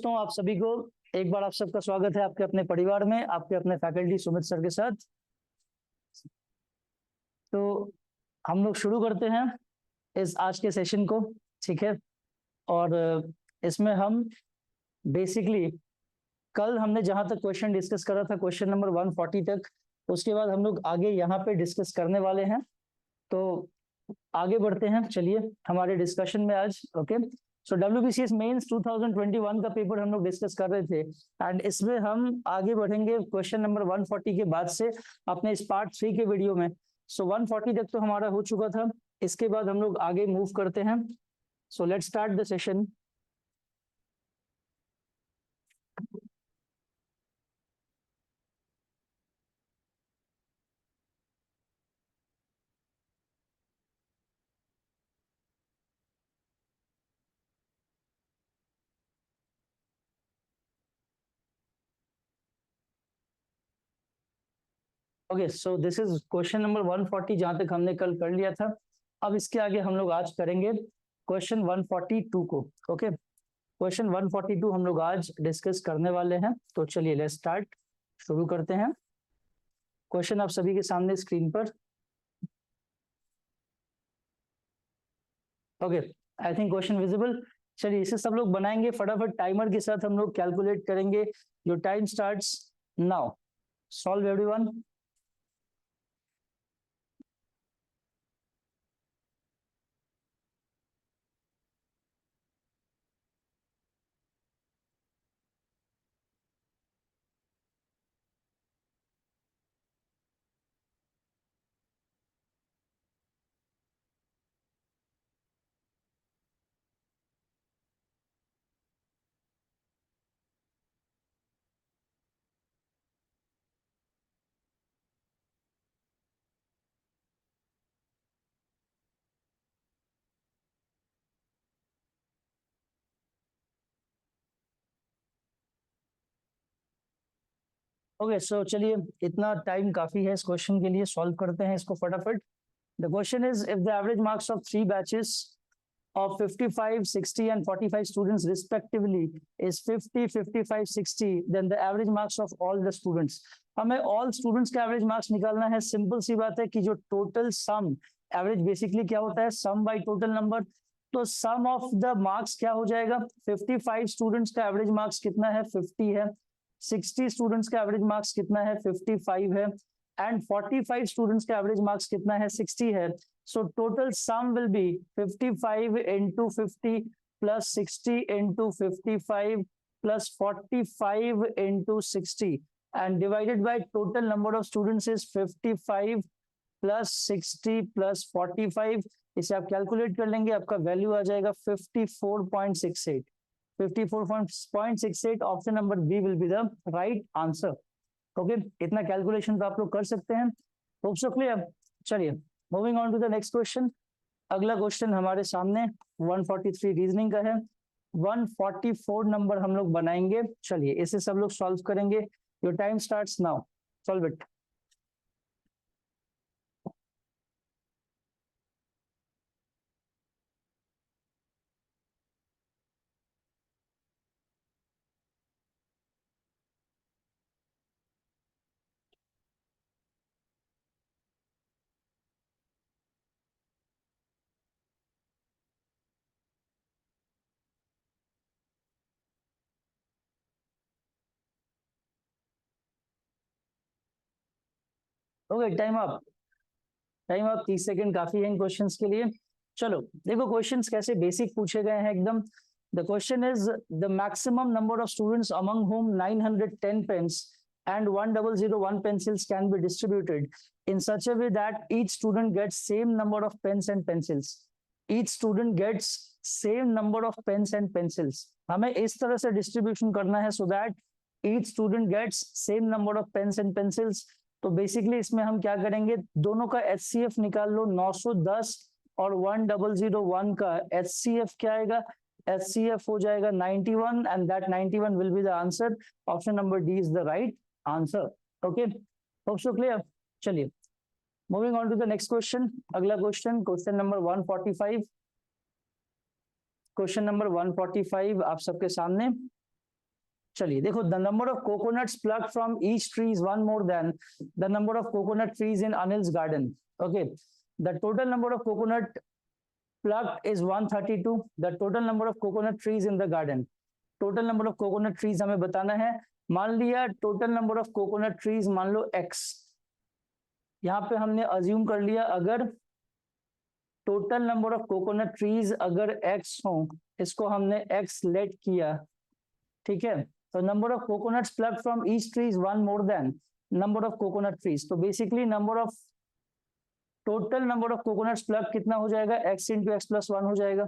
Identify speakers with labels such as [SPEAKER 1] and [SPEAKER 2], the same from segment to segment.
[SPEAKER 1] दोस्तों, आप सभी को एक बार आप सबका स्वागत है आपके अपने परिवार में, आपके अपने फैकल्टी सुमित सर के साथ। तो हम लोग शुरू करते हैं इस आज के सेशन को, ठीक है। और इसमें हम बेसिकली कल हमने जहां तक क्वेश्चन डिस्कस करा था, क्वेश्चन नंबर 140 तक, उसके बाद हम लोग आगे यहाँ पे डिस्कस करने वाले हैं। तो आगे बढ़ते हैं, चलिए हमारे डिस्कशन में आज। ओके, सो WBCS मेंस 2021 का पेपर हम लोग डिस्कस कर रहे थे, एंड इसमें हम आगे बढ़ेंगे क्वेश्चन नंबर 140 के बाद से अपने इस पार्ट 3 के वीडियो में। सो 140 तक तो हमारा हो चुका था, इसके बाद हम लोग आगे मूव करते हैं। So let's start the session. Okay, so this is question number 140, जहां तक हमने कल कर लिया था। अब इसके आगे हम लोग आज करेंगे क्वेश्चन 142 को। ओके, क्वेश्चन 142 हम लोग आज डिस्कस करने वाले हैं। तो चलिए लेट्स स्टार्ट, शुरू करते हैं। क्वेश्चन आप सभी के सामने स्क्रीन पर। Okay, I think question visible. चलिए इसे सब लोग बनाएंगे फटाफट, टाइमर के साथ हम लोग कैलकुलेट करेंगे। Your time starts now. Solve everyone. Okay, so चलिए इतना टाइम काफी है इस क्वेश्चन के लिए, सॉल्व करते हैं इसको फटाफट। The question is, if the average marks of 3 batches of 55, 60 and 45 students respectively is 50, 55, 60, then the average marks of all the students. हमें all students का average marks निकालना है। सिंपल सी बात है कि जो total sum, average basically क्या होता है, sum by total number। तो sum of the marks क्या हो जाएगा, 55 students का average marks कितना है, 50 है। 60 students का average marks कितना है, 55 है। एंड 45 स्टूडेंट्स का एवरेज मार्क्स कितना है, 60 है। So total sum will be 55 into 50 plus 60 into 55 plus 45 into 60 and divided by total number of students is 55 plus 60 plus 45। इसे आप कैलकुलेट कर लेंगे, आपका वैल्यू आ जाएगा 54.68। 54.68, option number B will be the right answer. Okay, इतना calculation तो आप लोग कर सकते हैं। Hope so clear. चलिए moving on to the next question. अगला क्वेश्चन हमारे सामने 143 रीजनिंग का है। 144 नंबर हम लोग बनाएंगे। चलिए इसे सब लोग सॉल्व करेंगे। Your time starts now, solve it. Okay, time up. Time up, 30 second काफी है इन क्वेश्चंस के लिए। चलो देखो क्वेश्चंस कैसे बेसिक पूछे गए हैं एकदम। The question is, the maximum number of students among whom 910 pens and 1001 pencils can be distributed in such a way that each student gets same number of pens and pencils. Each student gets same number of pens and pencils. हमें इस तरह से distribution करना है so that each student gets same number of pens and pencils। तो basically इसमें हम क्या करेंगे, दोनों का HCF निकाल लो। 910 और 1001 का HCF क्या आएगा, HCF हो जाएगा 91 and that 91 will be the answer. Option number D is the right answer. Okay, hope so clear. चलिए moving on to the next question. अगला question, question number 145। Question number 145 आप सबके सामने। चलिए देखो, the number of coconuts plug from each tree is one more than the number of coconut trees in Anil's garden. Okay, the total number of coconut plucked is 132. The total number of coconut trees in the garden. Total number of coconut trees हमें बताना है. मान लिया total number of coconut trees मान लो x. यहाँ पे हमने assume कर लिया अगर total number of coconut trees अगर x हो, इसको हमने x let किया, ठीक है. तो number of coconuts plucked from each tree is one more than number of coconut trees. तो basically number of total number of coconuts plug कितना हो जाएगा, x into x plus one हो जाएगा.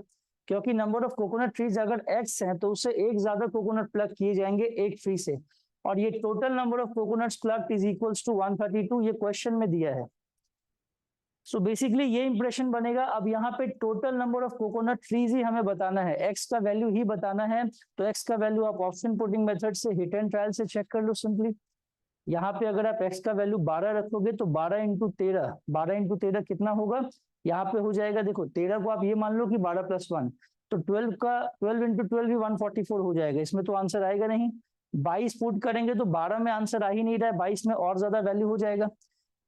[SPEAKER 1] क्योंकि नंबर ऑफ कोकोनट ट्रीज अगर x है तो उससे एक ज्यादा कोकोनट प्लग किए जाएंगे एक ट्री से, और ये total number of coconuts plucked is equals to 132. ये क्वेश्चन में दिया है. सो बेसिकली ये इंप्रेशन बनेगा. अब यहाँ पे total number of coconut trees ही हमें बताना है, x का वैल्यू ही बताना है. तो x का वैल्यू आप ऑप्शन पुटिंग मेथड से हिट एंड ट्रायल से चेक कर लो सिंपली. यहाँ पे अगर आप x का वैल्यू 12 रखोगे तो 12 इंटू 13, 12 इंटू 13 कितना होगा, यहाँ पे हो जाएगा. देखो 13 को आप ये मान लो कि 12 प्लस 1, तो 12 का 12 इंटू 12 भी 144 हो जाएगा. इसमें तो आंसर आएगा नहीं. 22 पुट करेंगे तो 12 में आंसर आ ही नहीं रहा है, 22 में और ज्यादा वैल्यू हो जाएगा.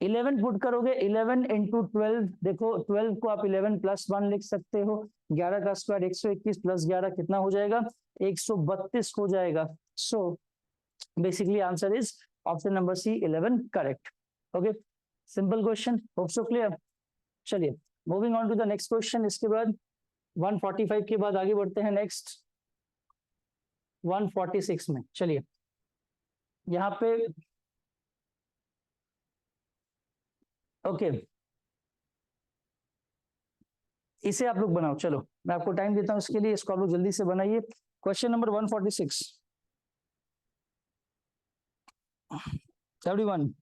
[SPEAKER 1] 11 पुट करोगे, 11 इंटू 12, देखो 12 को आप 11 प्लस 1 लिख सकते हो. 11 का स्क्वायर 121 प्लस 11 कितना हो जाएगा, 132 हो जाएगा. So basically answer is option number C 11 correct. Okay, simple question, hope so clear. चलिए moving on to the next question. इसके बाद 145 के बाद आगे बढ़ते हैं नेक्स्ट 146 में. चलिए यहाँ पे ओके इसे आप लोग बनाओ. चलो मैं आपको टाइम देता हूं इसके लिए, इसको आप लोग जल्दी से बनाइए. Question number 146. everyone.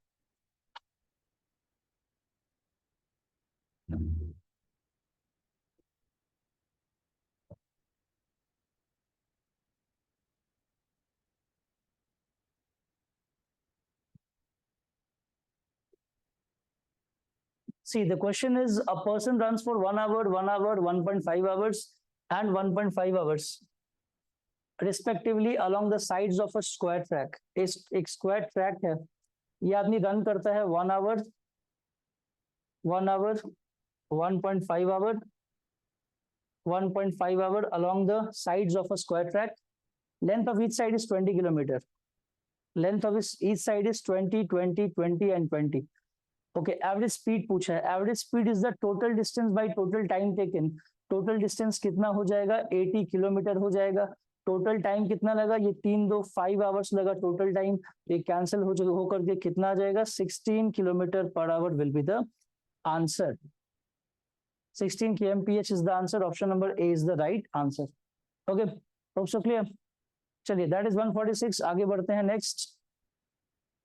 [SPEAKER 1] See, the question is a person runs for 1 hour, 1 hour, 1.5 hours and 1.5 hours respectively along the sides of a square track. एक square track है, ये आदमी रन करता है 1 hour, 1 hour, 1.5 hour, 1.5 hour along the sides of a square track. Length of each side is 20 kilometer. Length of each side is 20, 20, 20 and 20. Okay, average speed पूछा है. Average speed is the total distance by total time taken. Total distance कितना हो जाएगा, 80 kilometre हो जाएगा. Total time कितना लगा, ये 3 2 5 आवर्स लगा टोटल टाइम. ये कैंसिल हो करके कितना आ जाएगा, 16 kilometre per hour will be the answer. 16 kmph is the answer. Option number A is the right answer. Okay, hope so clear. चलिए that is 146. आगे बढ़ते हैं नेक्स्ट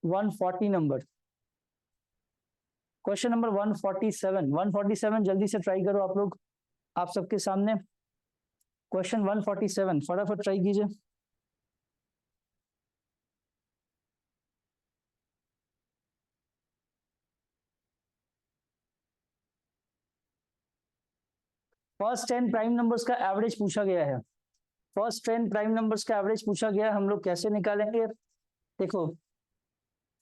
[SPEAKER 1] 140 नंबर. Question number 147. 147 जल्दी से ट्राई करो आप लोग, आप सबके सामने. क्वेश्चन 147 फटाफट ट्राई कीजिए. फर्स्ट 10 प्राइम नंबर्स का एवरेज पूछा गया है. फर्स्ट 10 प्राइम नंबर्स का एवरेज पूछा गया है. हम लोग कैसे निकालेंगे, देखो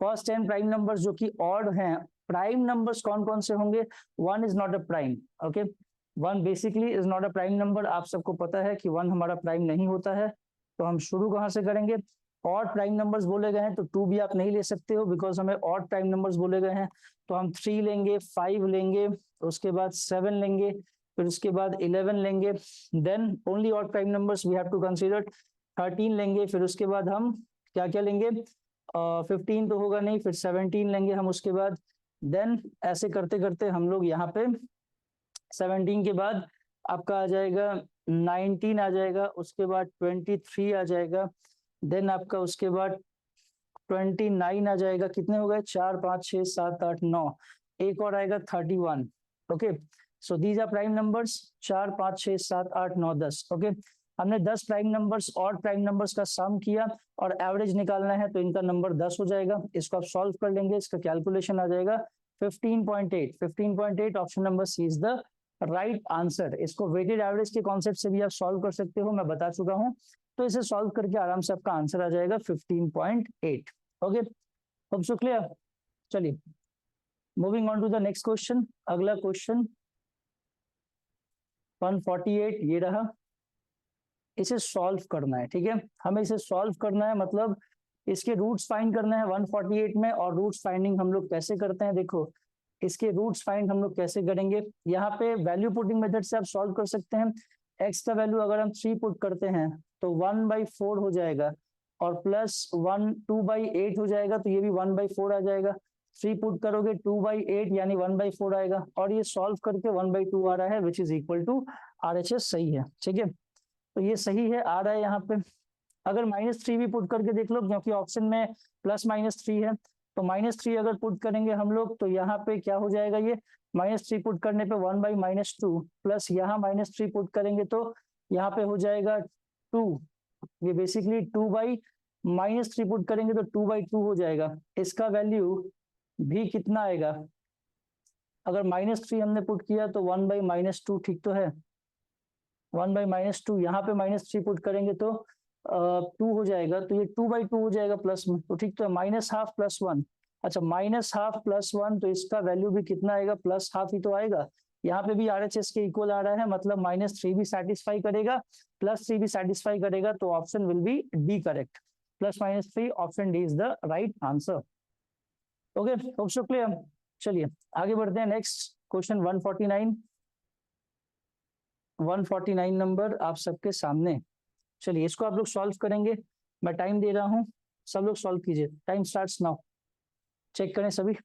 [SPEAKER 1] फर्स्ट 10 प्राइम नंबर्स जो कि ऑड हैं, प्राइम नंबर्स कौन कौन से होंगे. 1 is not a prime. Okay, 1 basically is not a prime number. आप सबको पता है कि 1 हमारा प्राइम नहीं होता है. तो हम शुरू कहाँ से करेंगे, ऑड प्राइम नंबर्स बोले गए हैं तो 2 भी आप नहीं ले सकते हो बिकॉज हमें ऑड प्राइम नंबर्स बोले गए हैं. तो हम 3 लेंगे, 5 लेंगे, उसके बाद 7 लेंगे, फिर उसके बाद 11 लेंगे. Then only odd prime numbers we have to consider. 13 लेंगे, फिर उसके बाद हम क्या क्या लेंगे, 15 तो होगा नहीं, फिर 17 लेंगे हम उसके बाद. देन ऐसे करते करते हम लोग यहाँ पे 17 के बाद आपका आ जाएगा 19 आ जाएगा, उसके बाद 23 आ जाएगा, देन आपका उसके बाद 29 आ जाएगा. कितने हो गए, 4 5 6 7 8 9, एक और आएगा 31. Okay, so these are prime numbers. 4 5 6 7 8 9 10. Okay, हमने 10 प्राइम नंबर्स और प्राइम नंबर्स का सम किया और एवरेज निकालना है तो इनका नंबर 10 हो जाएगा. इसको आप सॉल्व कर लेंगे, इसका कैलकुलेशन आ जाएगा 15.8. 15.8 option number C is the right answer. इसको वेटेड एवरेज के कॉन्सेप्ट से भी आप सॉल्व कर सकते हो, मैं बता चुका हूं. तो इसे सॉल्व करके आराम से आपका आंसर आ जाएगा 15.8। Okay, hope so clear. चलिए moving on to the next question. अगला क्वेश्चन 148 ये रहा। इसे सॉल्व करना है, ठीक है, हमें इसे सॉल्व करना है, मतलब इसके रूट्स फाइंड करना है 148 में। और रूट्स फाइंडिंग हम लोग कैसे करते हैं, देखो इसके रूट्स फाइंड हम लोग कैसे करेंगे। यहाँ पे वैल्यू पुटिंग मेथड से आप सॉल्व कर सकते हैं। एक्स का वैल्यू अगर हम 3 पुट करते हैं तो 1/4 हो जाएगा, और प्लस 2/8 हो जाएगा, तो ये भी 1/4 आ जाएगा। 3 पुट करोगे 2/8 यानी 1/4 आएगा, और ये सॉल्व करके 1/2 आ रहा है, which is equal to RHS। सही है, ठीक है, तो ये सही है, आ रहा है यहाँ पे। अगर -3 भी पुट करके देख लो, क्योंकि ऑप्शन में +-3 है, तो -3 अगर पुट करेंगे हम लोग तो यहाँ पे क्या हो जाएगा, ये -3 पुट करने पे 1/-2, प्लस यहाँ -3 पुट करेंगे तो यहाँ पे हो जाएगा 2। ये बेसिकली 2/-3 पुट करेंगे तो 2/2 हो जाएगा। इसका वैल्यू भी कितना आएगा, अगर -3 हमने पुट किया तो 1/-2, ठीक तो है, 1/-2। यहाँ पे -3 पुट करेंगे तो 2 हो जाएगा, तो ये 2/2 हो जाएगा प्लस में, तो ठीक तो है, -12 + 1। अच्छा, -12 + 1, तो इसका वैल्यू भी कितना आएगा, +12 ही तो आएगा। यहाँ पे भी RHS के इक्वल आ रहा है, मतलब -3 भी सेटिस्फाई करेगा, +3 भी सेटिस्फाई करेगा, तो option will be D correct. +-3, option D is the right answer. Okay, hope so clear. चलिए आगे बढ़ते हैं, नेक्स्ट क्वेश्चन 149 नंबर आप सबके सामने। चलिए इसको आप लोग सॉल्व करेंगे, मैं टाइम दे रहा हूँ, सब लोग सॉल्व कीजिए, टाइम स्टार्ट्स नाउ। चेक करें सभी।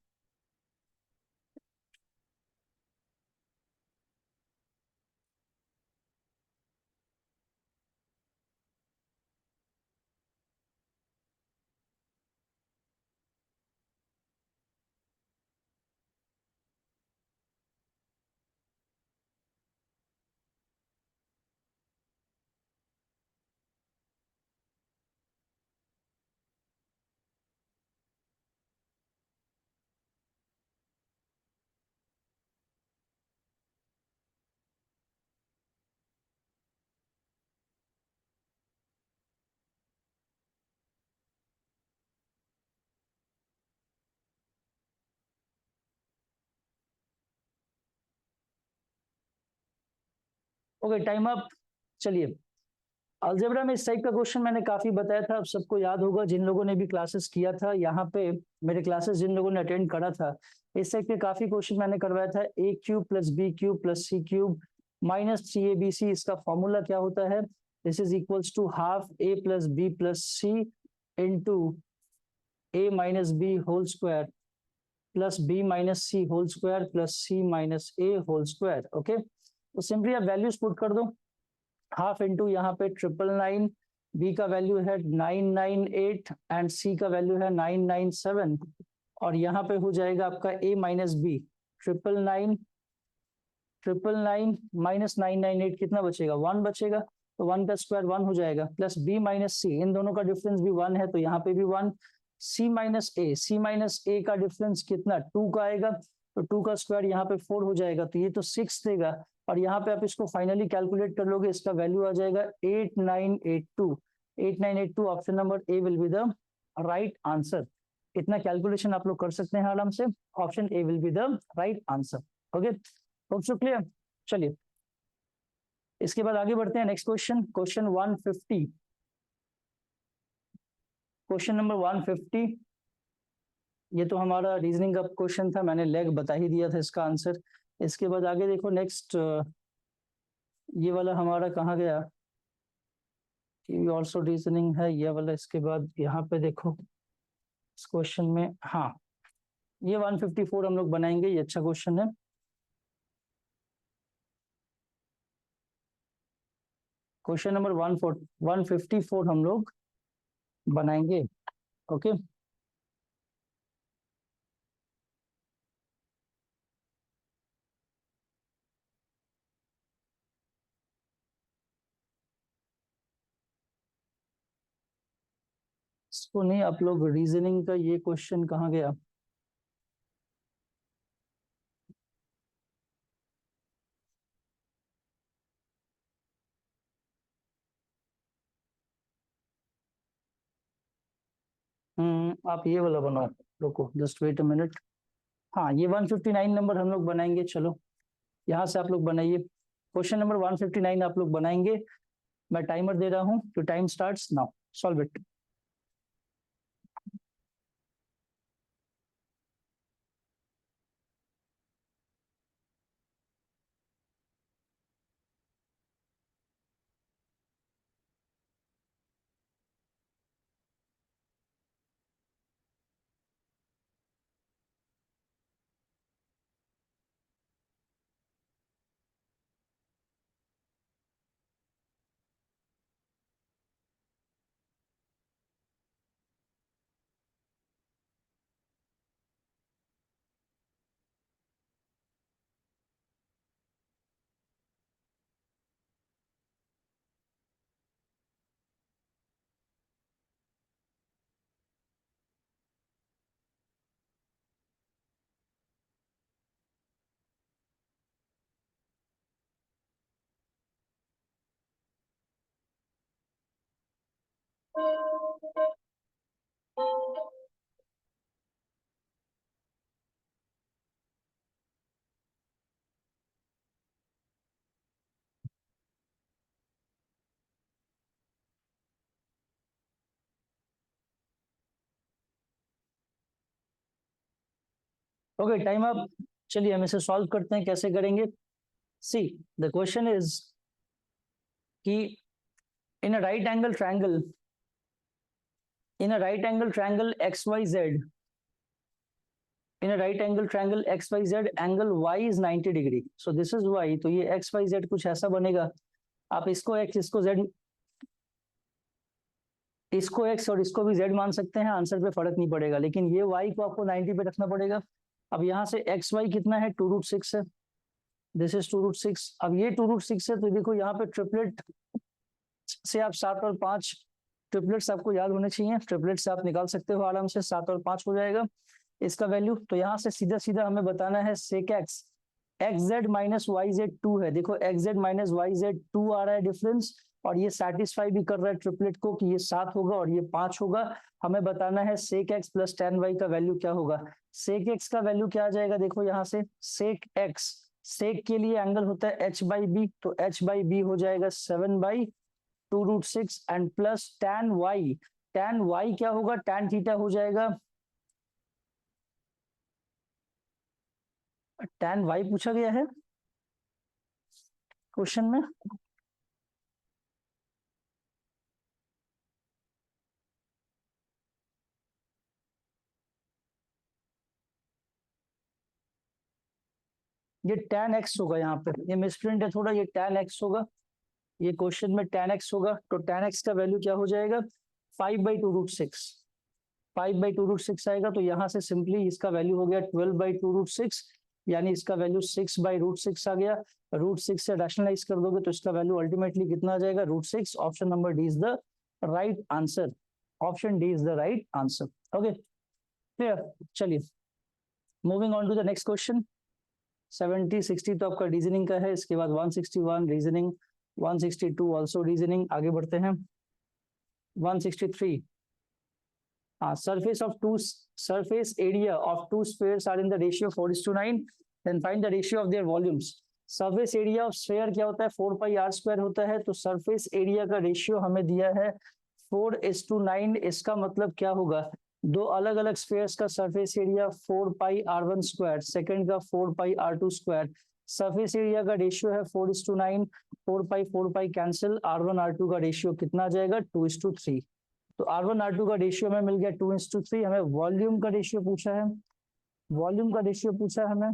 [SPEAKER 1] Okay, time up. चलिए अलजेब्रा में इस टाइप का क्वेश्चन मैंने काफी बताया था, अब सबको याद होगा जिन लोगों ने भी क्लासेस किया था, यहाँ पे मेरे क्लासेस जिन लोगों ने अटेंड करा था, इस टाइप के काफी क्वेश्चन मैंने करवाया था। a³ + b³ + c³ -3abc, इसका फॉर्मूला क्या होता है, this is equals to ½ a + b + c into a - b whole square plus b - c whole square plus c - a whole square. Okay, तो सिंपली आप वैल्यूज पुट कर दो, ½ into यहाँ पे 999, बी का वैल्यू है 998 एंड सी का वैल्यू है 997, और यहाँ पे हो जाएगा आपका a - b 999 -998 कितना बचेगा, 1 बचेगा, तो 1 का स्क्वायर 1 हो जाएगा, प्लस b - c, इन दोनों का डिफरेंस भी 1 है तो यहाँ पे भी 1, c - a का डिफरेंस कितना 2 का आएगा, तो 2 का स्क्वायर यहाँ पे 4 हो जाएगा, तो ये तो 6 देगा, और यहाँ पे आप इसको फाइनली कैलकुलेट कर लोगे, इसका वैल्यू आ जाएगा 8982। 8982, option number A will be the right answer. इतना कैलकुलेशन आप लोग कर सकते हैं आराम से, option A will be the right answer. Okay, hope so clear. चलिए इसके बाद आगे बढ़ते हैं, next question, question 150। Question number 150, ये तो हमारा रीजनिंग का क्वेश्चन था, मैंने लेग बता ही दिया था इसका आंसर। इसके बाद आगे देखो नेक्स्ट, ये वाला हमारा कहाँ गया, ये ऑल्सो रीजनिंग है ये वाला। इसके बाद यहाँ पे देखो इस क्वेश्चन में, हाँ ये 154 हम लोग बनाएंगे, ये अच्छा क्वेश्चन है। क्वेश्चन नंबर 154 हम लोग बनाएंगे। ओके, इसको नहीं, आप लोग रीजनिंग का ये क्वेश्चन कहाँ गया, आप ये वाला बनाओ, रुको जस्ट वेट अ मिनट। हाँ, ये 159 नंबर हम लोग बनाएंगे, चलो यहाँ से आप लोग बनाइए। क्वेश्चन नंबर 159 आप लोग बनाएंगे। मैं टाइमर दे रहा हूँ, तो time starts now, solve it. Okay, time up. चलिए हम इसे सॉल्व करते हैं, कैसे करेंगे। सी, द क्वेश्चन इज कि in a right angle triangle, in a right angle triangle X Y Z, in a right angle triangle X Y Z, angle Y is 90 degree, so this is Y, तो ये x Y Z कुछ ऐसा बनेगा। आप इसको x, इसको Z, इसको x और इसको भी जेड मान सकते हैं, आंसर पे फर्क नहीं पड़ेगा, लेकिन ये वाई को आपको 90 पे रखना पड़ेगा। अब यहाँ से एक्स वाई कितना है, 2√6 है, दिस इज 2√6। अब ये 2√6 है, तो देखो यहाँ पे ट्रिपलेट से आप 7 और 5, ट्रिपलेट्स आपको याद होने चाहिए, ट्रिपलेट से आप निकाल सकते हो आराम से, 7 और 5 हो जाएगा इसका वैल्यू। तो यहाँ से सीधा सीधा हमें बताना है सेक x, x z minus y z 2 है, देखो x z minus y z 2 आ रहा है डिफरेंस, और ये सेटिस्फाई भी कर रहा है ट्रिपलेट को कि ये 7 होगा और ये 5 होगा। हमें बताना है सेक एक्स प्लस टेन वाई का वैल्यू क्या होगा। सेक एक्स का वैल्यू क्या आ जाएगा, देखो यहाँ से सेक एक्स, सेक के लिए एंगल होता है एच बाई बी, तो एच बाई बी हो जाएगा 7/2√6 and plus tan y, tan y क्या होगा, tan थीटा हो जाएगा, tan y पूछा गया है क्वेश्चन में। ये tan x होगा, यहाँ पे ये मिसप्रिंट है थोड़ा, ये tan x होगा, ये क्वेश्चन में tan x होगा, तो tan x का वैल्यू क्या हो जाएगा, 5/2√6, 5/2√6 आएगा, तो यहाँ से सिंपली इसका वैल्यू हो गया 12/2√6, यानी इसका वैल्यू 6/√6 आ गया। √6 से रैशनलाइज कर दोगे तो इसका वैल्यू अल्टीमेटली कितना आ जाएगा, √6। Option number D is the right answer, option D is the right answer. Okay clear, चलिए moving on to the next question. 70 60 तो आपका रीजनिंग का है, इसके बाद 161 रीजनिंग, 162 ऑल्सो रीजनिंग। आगे बढ़ते हैं 163। surface of two surface area of two spheres are in the ratio 4:9, then find the ratio of their volumes। Surface area of sphere क्या होता है, 4πr² होता है, तो सरफेस एरिया का रेशियो हमें दिया है 4:9। इसका मतलब क्या होगा, दो अलग अलग स्फेयर्स का सरफेस एरिया 4πr1², सेकंड का 4πr2², सरफेस एरिया का रेशियो है 4:9, 4π कैंसिल, r1 r2 का रेशियो कितना आ जाएगा, 2:3। तो R1 R2 का रेशियो हमें मिल गया 2:3। हमें वॉल्यूम का रेशियो पूछा है, वॉल्यूम का रेशियो पूछा है हमें,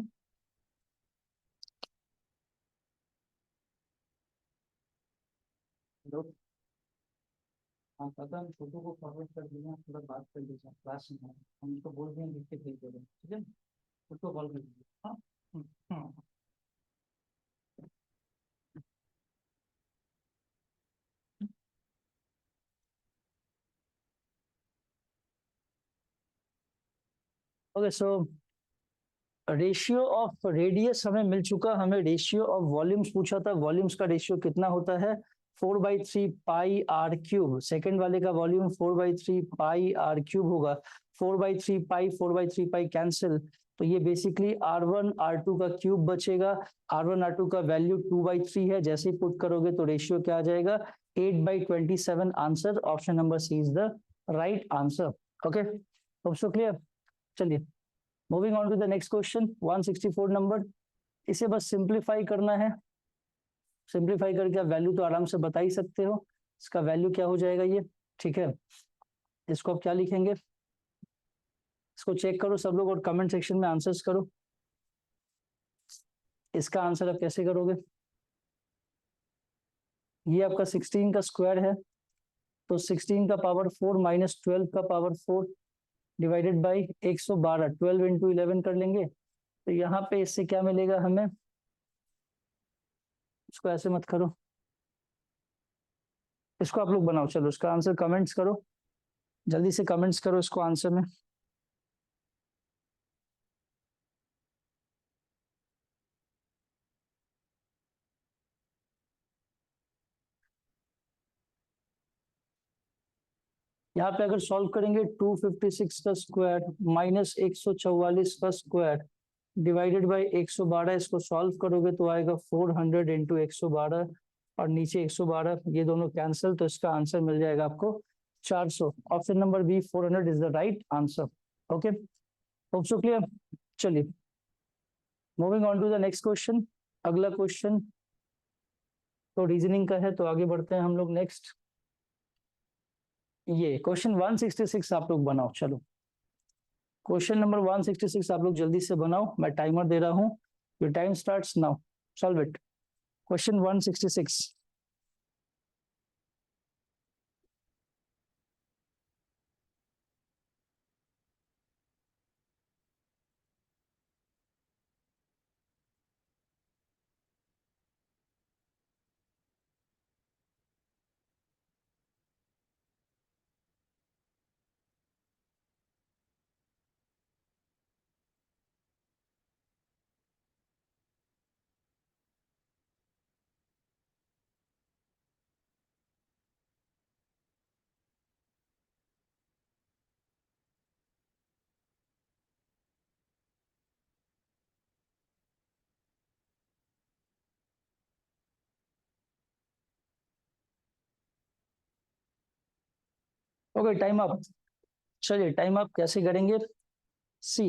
[SPEAKER 1] हम पता हम छोटू को फॉरवर्ड कर दिए, थोड़ा बात कर लीजिए क्लास में, हम उनको बोल दें लिख के भेज देंगे, ठीक है, उसको कॉल कर दीजिए। हाँ हाँ। Okay so ratio of radius हमें मिल चुका, हमें रेशियो ऑफ वॉल्यूम्स पूछा था, वॉल्यूम्स का रेशियो कितना होता है 4/3 पाई आर क्यूब, सेकेंड वाले का वॉल्यूम 4/3 पाई आर क्यूब होगा। 4/3 पाई 4/3 पाई कैंसिल, तो ये बेसिकली R1 R2 का क्यूब बचेगा। R1 R2 का वैल्यू 2/3 है, जैसे ही पुट करोगे तो रेशियो क्या आ जाएगा, 8/27। Answer option number C is the right answer. Okay, hope so clear. चलिए moving on to the next question, 164 number. इसे बस सिंप्लीफाई करना है। सिंप्लीफाई करके आप वैल्यू तो आराम से बता ही सकते हो, इसका वैल्यू क्या हो जाएगा ये, ठीक है। इसको आप क्या लिखेंगे, इसको चेक करो सब लोग और कमेंट सेक्शन में आंसर्स करो। इसका आंसर आप कैसे करोगे, ये आपका 16 का स्क्वायर है, तो 16 का पावर 4 माइनस 12 का पावर 4 डिवाइडेड बाई 112, 12 इंटू 11 कर लेंगे, तो यहाँ पे इससे क्या मिलेगा हमें, इसको ऐसे मत करो, इसको आप लोग बनाओ, चलो इसका आंसर कमेंट्स करो, जल्दी से कमेंट्स करो इसको आंसर में। यहाँ पे अगर सॉल्व करेंगे 256 का स्क्वायर माइनस 144 का स्क्वायर डिवाइडेड बाई 112, इसको सॉल्व करोगे तो आएगा 400 इंटू 112 और नीचे 112, ये दोनों कैंसिल, तो इसका आंसर मिल जाएगा आपको 400। Option number B 400 is the right answer. Okay, hope so clear. चलिए moving on to the next question, अगला क्वेश्चन तो रीजनिंग का है, तो आगे बढ़ते हैं हम लोग नेक्स्ट। ये क्वेश्चन 166 आप लोग बनाओ, चलो क्वेश्चन नंबर 166 आप लोग जल्दी से बनाओ, मैं टाइमर दे रहा हूं, your time starts now, solve it. Question 166। Okay time up. चलिए टाइम अप कैसे करेंगे, सी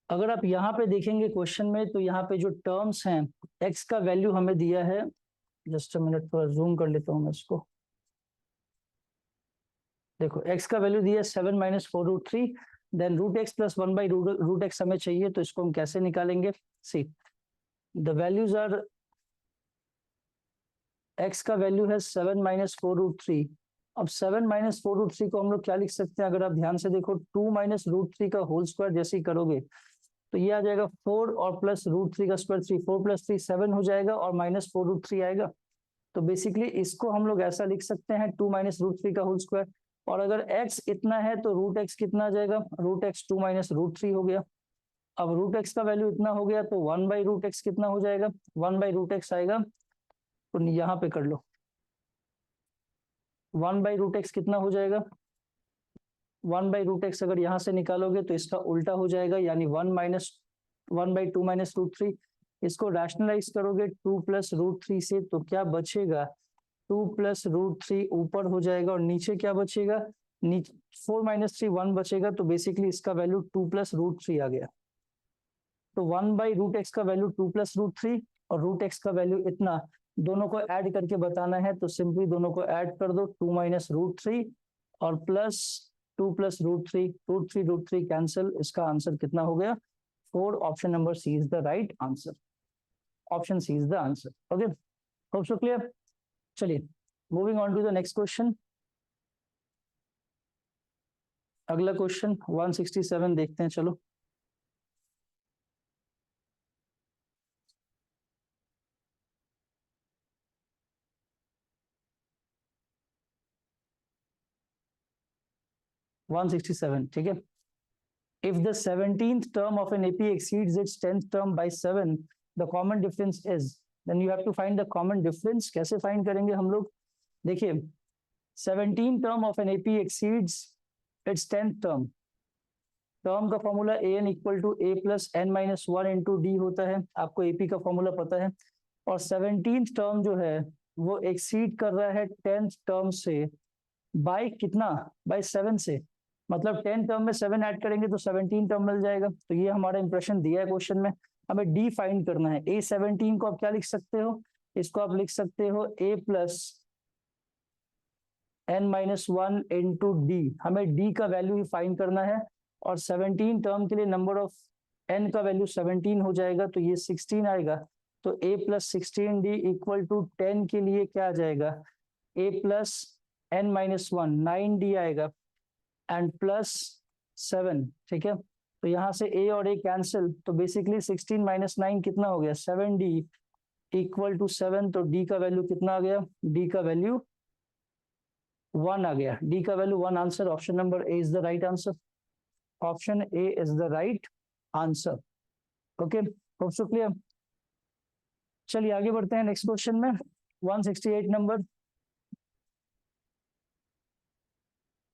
[SPEAKER 1] अगर आप यहाँ पे देखेंगे क्वेश्चन में, तो यहाँ पे जो टर्म्स हैं, एक्स का वैल्यू हमें दिया है, जस्ट अ मिनट थोड़ा जूम कर लेता हूँ मैं इसको। देखो एक्स का वैल्यू दिया है 7 minus 4√3, then root x plus 1/√x हमें चाहिए, तो इसको हम कैसे निकालेंगे, see the values are, x का वैल्यू है 7 माइनस 4√3। अब 7 माइनस 4√3 को हम लोग क्या लिख सकते हैं, अगर आप ध्यान से देखो 2 माइनस √3 का होल स्क्वायर जैसे ही करोगे तो ये आ जाएगा 4 और प्लस √3 का स्क्वायर 3, 4 प्लस 3 7 हो जाएगा और माइनस 4√3 आएगा। तो बेसिकली इसको हम लोग ऐसा लिख सकते हैं 2 माइनस √3 का होल स्क्वायर, और अगर x इतना है तो रूट एक्स कितना आ जाएगा, रूट एक्स 2 माइनस √3 हो गया। अब रूट एक्स का वैल्यू इतना हो गया तो 1/√x कितना हो जाएगा, 1/√x आएगा, तो यहाँ पे कर लो 1/√x कितना हो जाएगा, 1/√x अगर यहाँ से निकालोगे तो इसका उल्टा हो जाएगा, यानी 1/2 माइनस √3। इसको रैशनलाइज करोगे 2 प्लस √3 से, तो क्या बचेगा, 2 प्लस √3 ऊपर हो जाएगा और नीचे क्या बचेगा, नीचे 4 माइनस 3 1 बचेगा, तो बेसिकली इसका वैल्यू 2 प्लस √3 आ गया। तो 1/√x का वैल्यू 2 प्लस √3 और रूट एक्स का वैल्यू इतना, दोनों को ऐड करके बताना है, तो सिंपली दोनों को ऐड कर दो, 2 माइनस √3 और प्लस 2 प्लस √3 कैंसिल, इसका आंसर कितना हो गया 4। Option number C is the right answer, option C is the answer. Okay, hope so clear. चलिए moving on to the next question, अगला क्वेश्चन 167 देखते हैं, चलो 167, ठीक है। If the 17th term of an AP exceeds its 10th term by 7, the common difference is, then you have to find the common difference. कैसे find करेंगे हम लोग? देखिए 17 term of an AP exceeds its 10th term. Term का formula A N equal to A plus N minus one into D होता है. आपको AP का फॉर्मूला पता है. और 17th टर्म जो है वो एक्सीड कर रहा है 10th टर्म से बाय कितना? बाय 7 से. मतलब 10 टर्म में 7 ऐड करेंगे तो 17 टर्म मिल जाएगा. तो ये हमारा इंप्रेशन दिया है क्वेश्चन में. हमें डी फाइंड करना है. A17 को आप क्या लिख सकते हो? इसको आप लिख सकते हो a plus N minus one into D. हमें डी का वैल्यू ही फाइंड करना है. और 17 टर्म के लिए नंबर ऑफ एन का वैल्यू 17 हो जाएगा तो ये 16 आएगा. तो a plus 16d equal to 10 के लिए क्या आ जाएगा? a plus N minus one 9d आएगा एंड प्लस 7. ठीक है. तो यहाँ से a और a कैंसिल. तो बेसिकली 16 माइनस 9 कितना हो गया? 7d equal to 7. तो d का वैल्यू कितना आ गया? d का वैल्यू 1 आ गया. d का value 1. Answer option number A is the right answer. Option A is the right answer. Okay, hope so clear. चलिए आगे बढ़ते हैं नेक्स्ट क्वेश्चन में. 168 नंबर.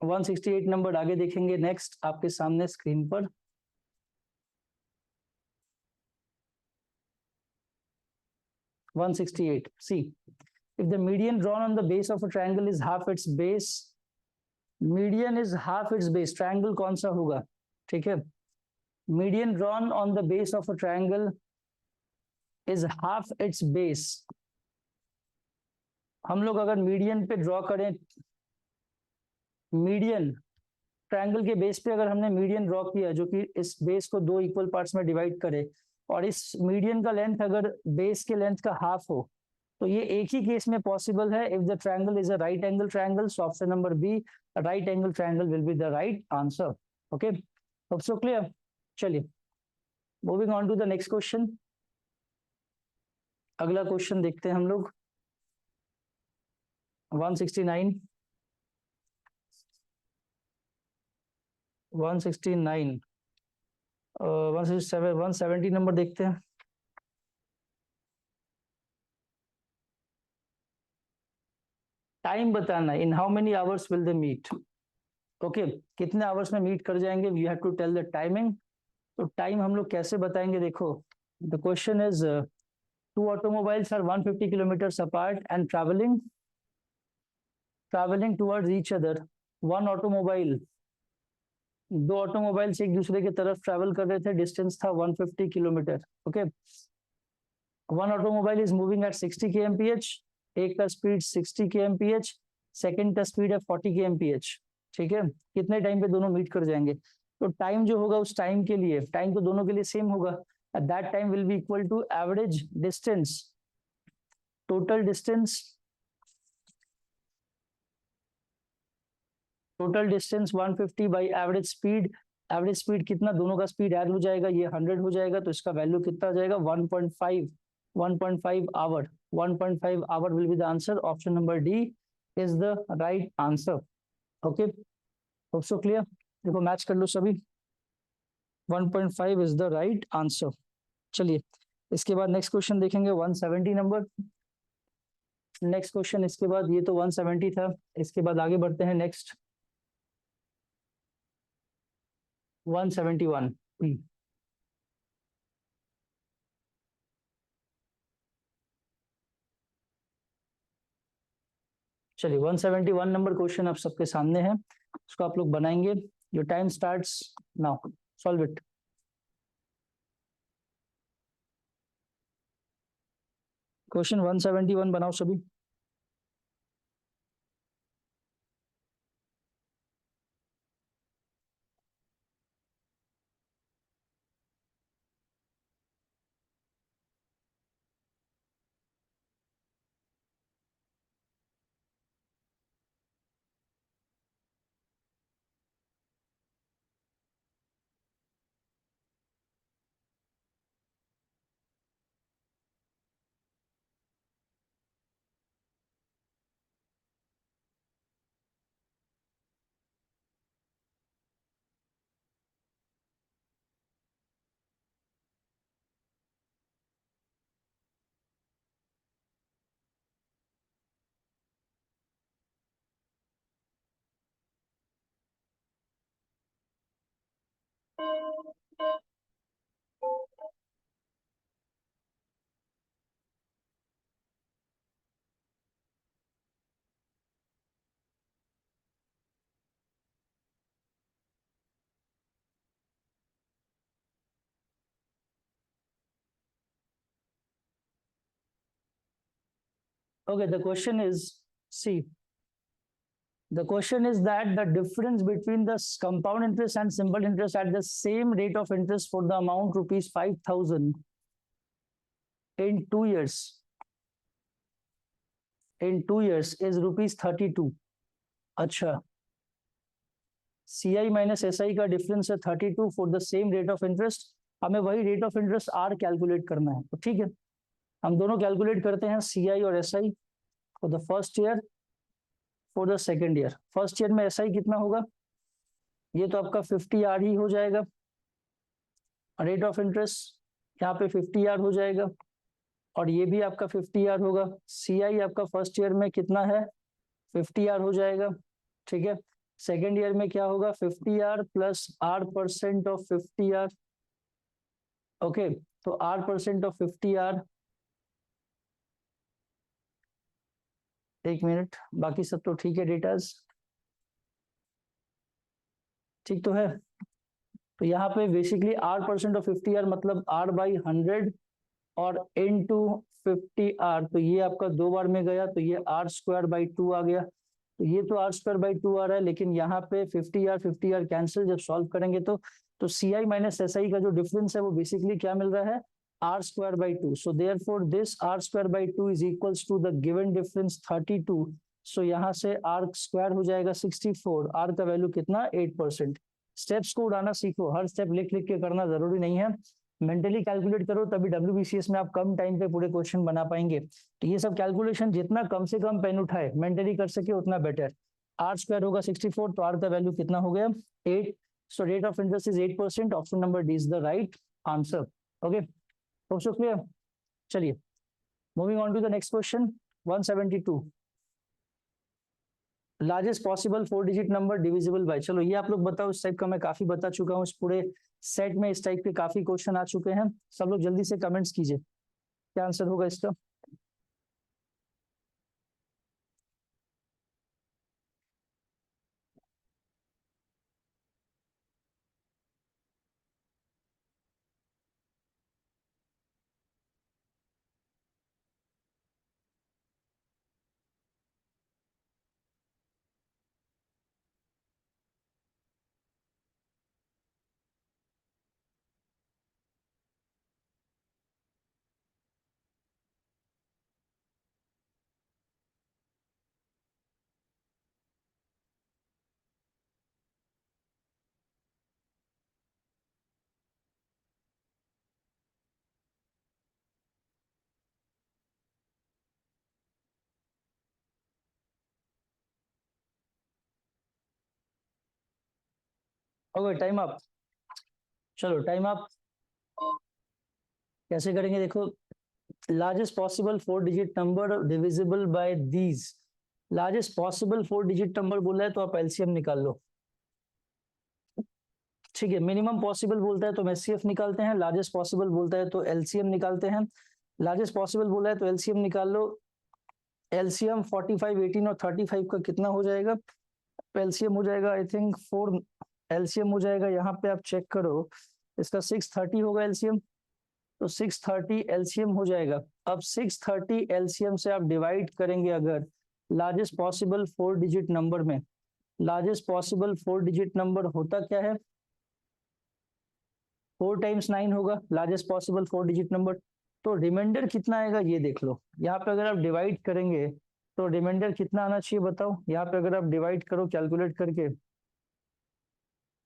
[SPEAKER 1] 168 नंबर आगे देखेंगे नेक्स्ट आपके सामने स्क्रीन पर. One 168. See, if the median drawn on the base of a triangle is half its base, median is half its base. Triangle कौन सा होगा? ठीक है. Median drawn on the base of a triangle is half its base. हम लोग अगर median पे draw करें, मीडियन ट्रायंगल के बेस पे अगर हमने मीडियन ड्रॉ किया जो कि इस बेस को दो इक्वल पार्ट्स में डिवाइड करे और इस मीडियन का लेंथ अगर बेस के लेंथ का हाफ हो तो ये एक ही केस में पॉसिबल है. If the triangle is a right angle triangle, so option number B right angle triangle will be the right answer. Okay, hope so clear. चलिए moving on to the next question. अगला question देखते हैं हम लोग. 169 169 167 170 number देखते हैं. Time बताना. In how many hours will they meet. Okay, कितने आवर्स में मीट कर जाएंगे? You have to tell the timing. तो टाइम हम लोग कैसे बताएंगे? देखो the question is two automobiles are 150 kilometre apart and travelling towards each other. One automobile, दो ऑटोमोबाइल्स एक दूसरे की तरफ ट्रैवल कर रहे थे. डिस्टेंस था 150 kilometre. Okay, one automobile is moving at 60 kmph. एक का स्पीड 60 kmph, सेकंड का स्पीड है 40 kmph. ठीक है. कितने टाइम पे दोनों मीट कर जाएंगे? तो टाइम जो होगा उस टाइम के लिए, टाइम तो दोनों के लिए सेम होगा. At that time will be equal to average distance, total distance, total distance 150 by average speed. Average speed कितना? दोनों का स्पीड ऐड हो जाएगा, ये 100 हो जाएगा. तो इसका वैल्यू कितना आ जाएगा? 1.5 hour. 1.5 hour will be the answer. Option number D is the right answer. Okay, hope so clear. देखो मैच कर लो सभी. 1.5 इज द राइट आंसर. चलिए इसके बाद नेक्स्ट क्वेश्चन देखेंगे. 170 नंबर. नेक्स्ट क्वेश्चन इसके बाद, ये तो 170 था. इसके बाद आगे बढ़ते हैं नेक्स्ट 171. चलिए 171 नंबर क्वेश्चन आप सबके सामने है. उसको आप लोग बनाएंगे. Your time starts now. Solve it. Question 171 बनाओ सभी. Okay, the question is, see, the question is that the difference between the compound interest and simple interest at the same rate of interest for the amount rupees 5,000 in 2 years. In 2 years is rupees 32. अच्छा, CI minus SI का difference है 32 for the same rate of interest. हमें वही rate of interest R calculate करना है. तो ठीक है, हम दोनों कैलकुलेट करते हैं CI और SI for the first year, for the second year. First year में SI कितना होगा? ये तो आपका 50R ही हो जाएगा. रेट ऑफ इंटरेस्ट यहाँ पे 50R हो जाएगा और ये भी आपका 50R होगा. CI आपका फर्स्ट ईयर में कितना है? 50R हो जाएगा. ठीक है, सेकेंड ईयर में क्या होगा? 50R plus R% of 50R. Okay, तो R% ऑफ 50R. एक मिनट, बाकी सब तो ठीक है, डेटाज ठीक तो है. तो यहाँ पे बेसिकली R% ऑफ 50R मतलब R/100 और इनटू 50R. तो ये आपका 2 बार में गया तो ये R²/2 आ गया. तो ये तो R²/2 आ रहा है, लेकिन यहाँ पे 50R कैंसिल जब सॉल्व करेंगे तो CI माइनस SI का जो डिफरेंस है वो बेसिकली क्या मिल रहा है? R²/2. So therefore this R²/2 is equals to the given difference 32. So यहाँ से R² हो जाएगा 64. R का वैल्यू कितना? 8%. स्टेप्स को उड़ाना सीखो, हर स्टेप लिख लिख के करना जरूरी नहीं है, मेंटली कैलकुलेट करो, तभी WBCS में आप कम टाइम पे पूरे क्वेश्चन बना पाएंगे. तो ये सब कैलकुलेशन जितना कम से कम पेन उठाए मेंटली कर सके उतना बेटर. R² होगा 64, तो R का वैल्यू कितना हो गया? 8. So rate of interest is 8%. Option number D is the right answer. Okay, तो क्लियर. चलिए, moving on to the next question. 172, largest possible 4 digit number divisible by. चलो ये आप लोग बताओ, इस टाइप का मैं काफी बता चुका हूँ, इस पूरे सेट में इस टाइप के काफी क्वेश्चन आ चुके हैं. सब लोग जल्दी से कमेंट्स कीजिए, क्या आंसर होगा इसका? Okay, time up. चलो टाइम अप. कैसे करेंगे देखो, largest possible 4 digit number divisible bye these. Largest possible 4 digit number बोला है तो आप एलसीएम निकाल लो. ठीक है, मिनिमम पॉसिबल बोलता है तो हम एचसीएफ निकालते हैं, लार्जेस्ट पॉसिबल बोलता है तो एलसीएम निकालते हैं. लार्जेस्ट पॉसिबल बोला है तो एलसीएम निकाल लो. एलसीएम 45, 18 और 35 का कितना हो जाएगा? एलसीएम हो जाएगा आई थिंक 4. एलसीएम हो जाएगा, यहाँ पे आप चेक करो, इसका 630 होगा एलसीएम. तो 630 एलसीएम हो जाएगा. अब 630 एलसीएम से आप डिवाइड करेंगे अगर लार्जेस्ट पॉसिबल 4 डिजिट नंबर में. लार्जेस्ट पॉसिबल 4 डिजिट नंबर होता क्या है? 4 टाइम्स 9 होगा लार्जेस्ट पॉसिबल 4 डिजिट नंबर. तो रिमाइंडर कितना आएगा ये देख लो. यहाँ पे अगर आप डिवाइड करेंगे तो रिमाइंडर कितना आना चाहिए बताओ. यहाँ पे अगर आप डिवाइड करो कैलकुलेट करके,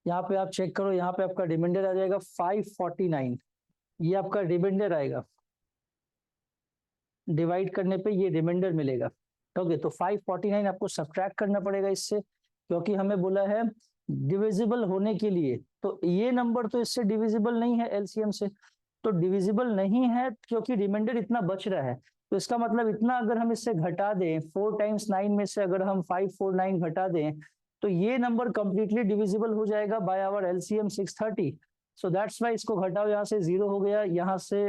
[SPEAKER 1] यहाँ पे आप चेक करो, यहाँ पे आपका रिमाइंडर आ जाएगा 549. ये आपका रिमाइंडर आएगा, डिवाइड करने पे ये रिमाइंडर मिलेगा. ओके, तो 549 आपको सब्ट्रैक्ट करना पड़ेगा इससे, क्योंकि हमें बोला है डिविजिबल होने के लिए. तो ये नंबर तो इससे डिविजिबल नहीं है एलसीएम से, तो डिविजिबल नहीं है क्योंकि रिमाइंडर इतना बच रहा है. तो इसका मतलब इतना अगर हम इससे घटा दें, 4 टाइम्स 9 में से अगर हम 549 घटा दें तो ये नंबर कंप्लीटली डिविजिबल हो जाएगा by our LCM 630. So that's why इसको घटाओ, यहाँ से 0 हो गया, यहाँ से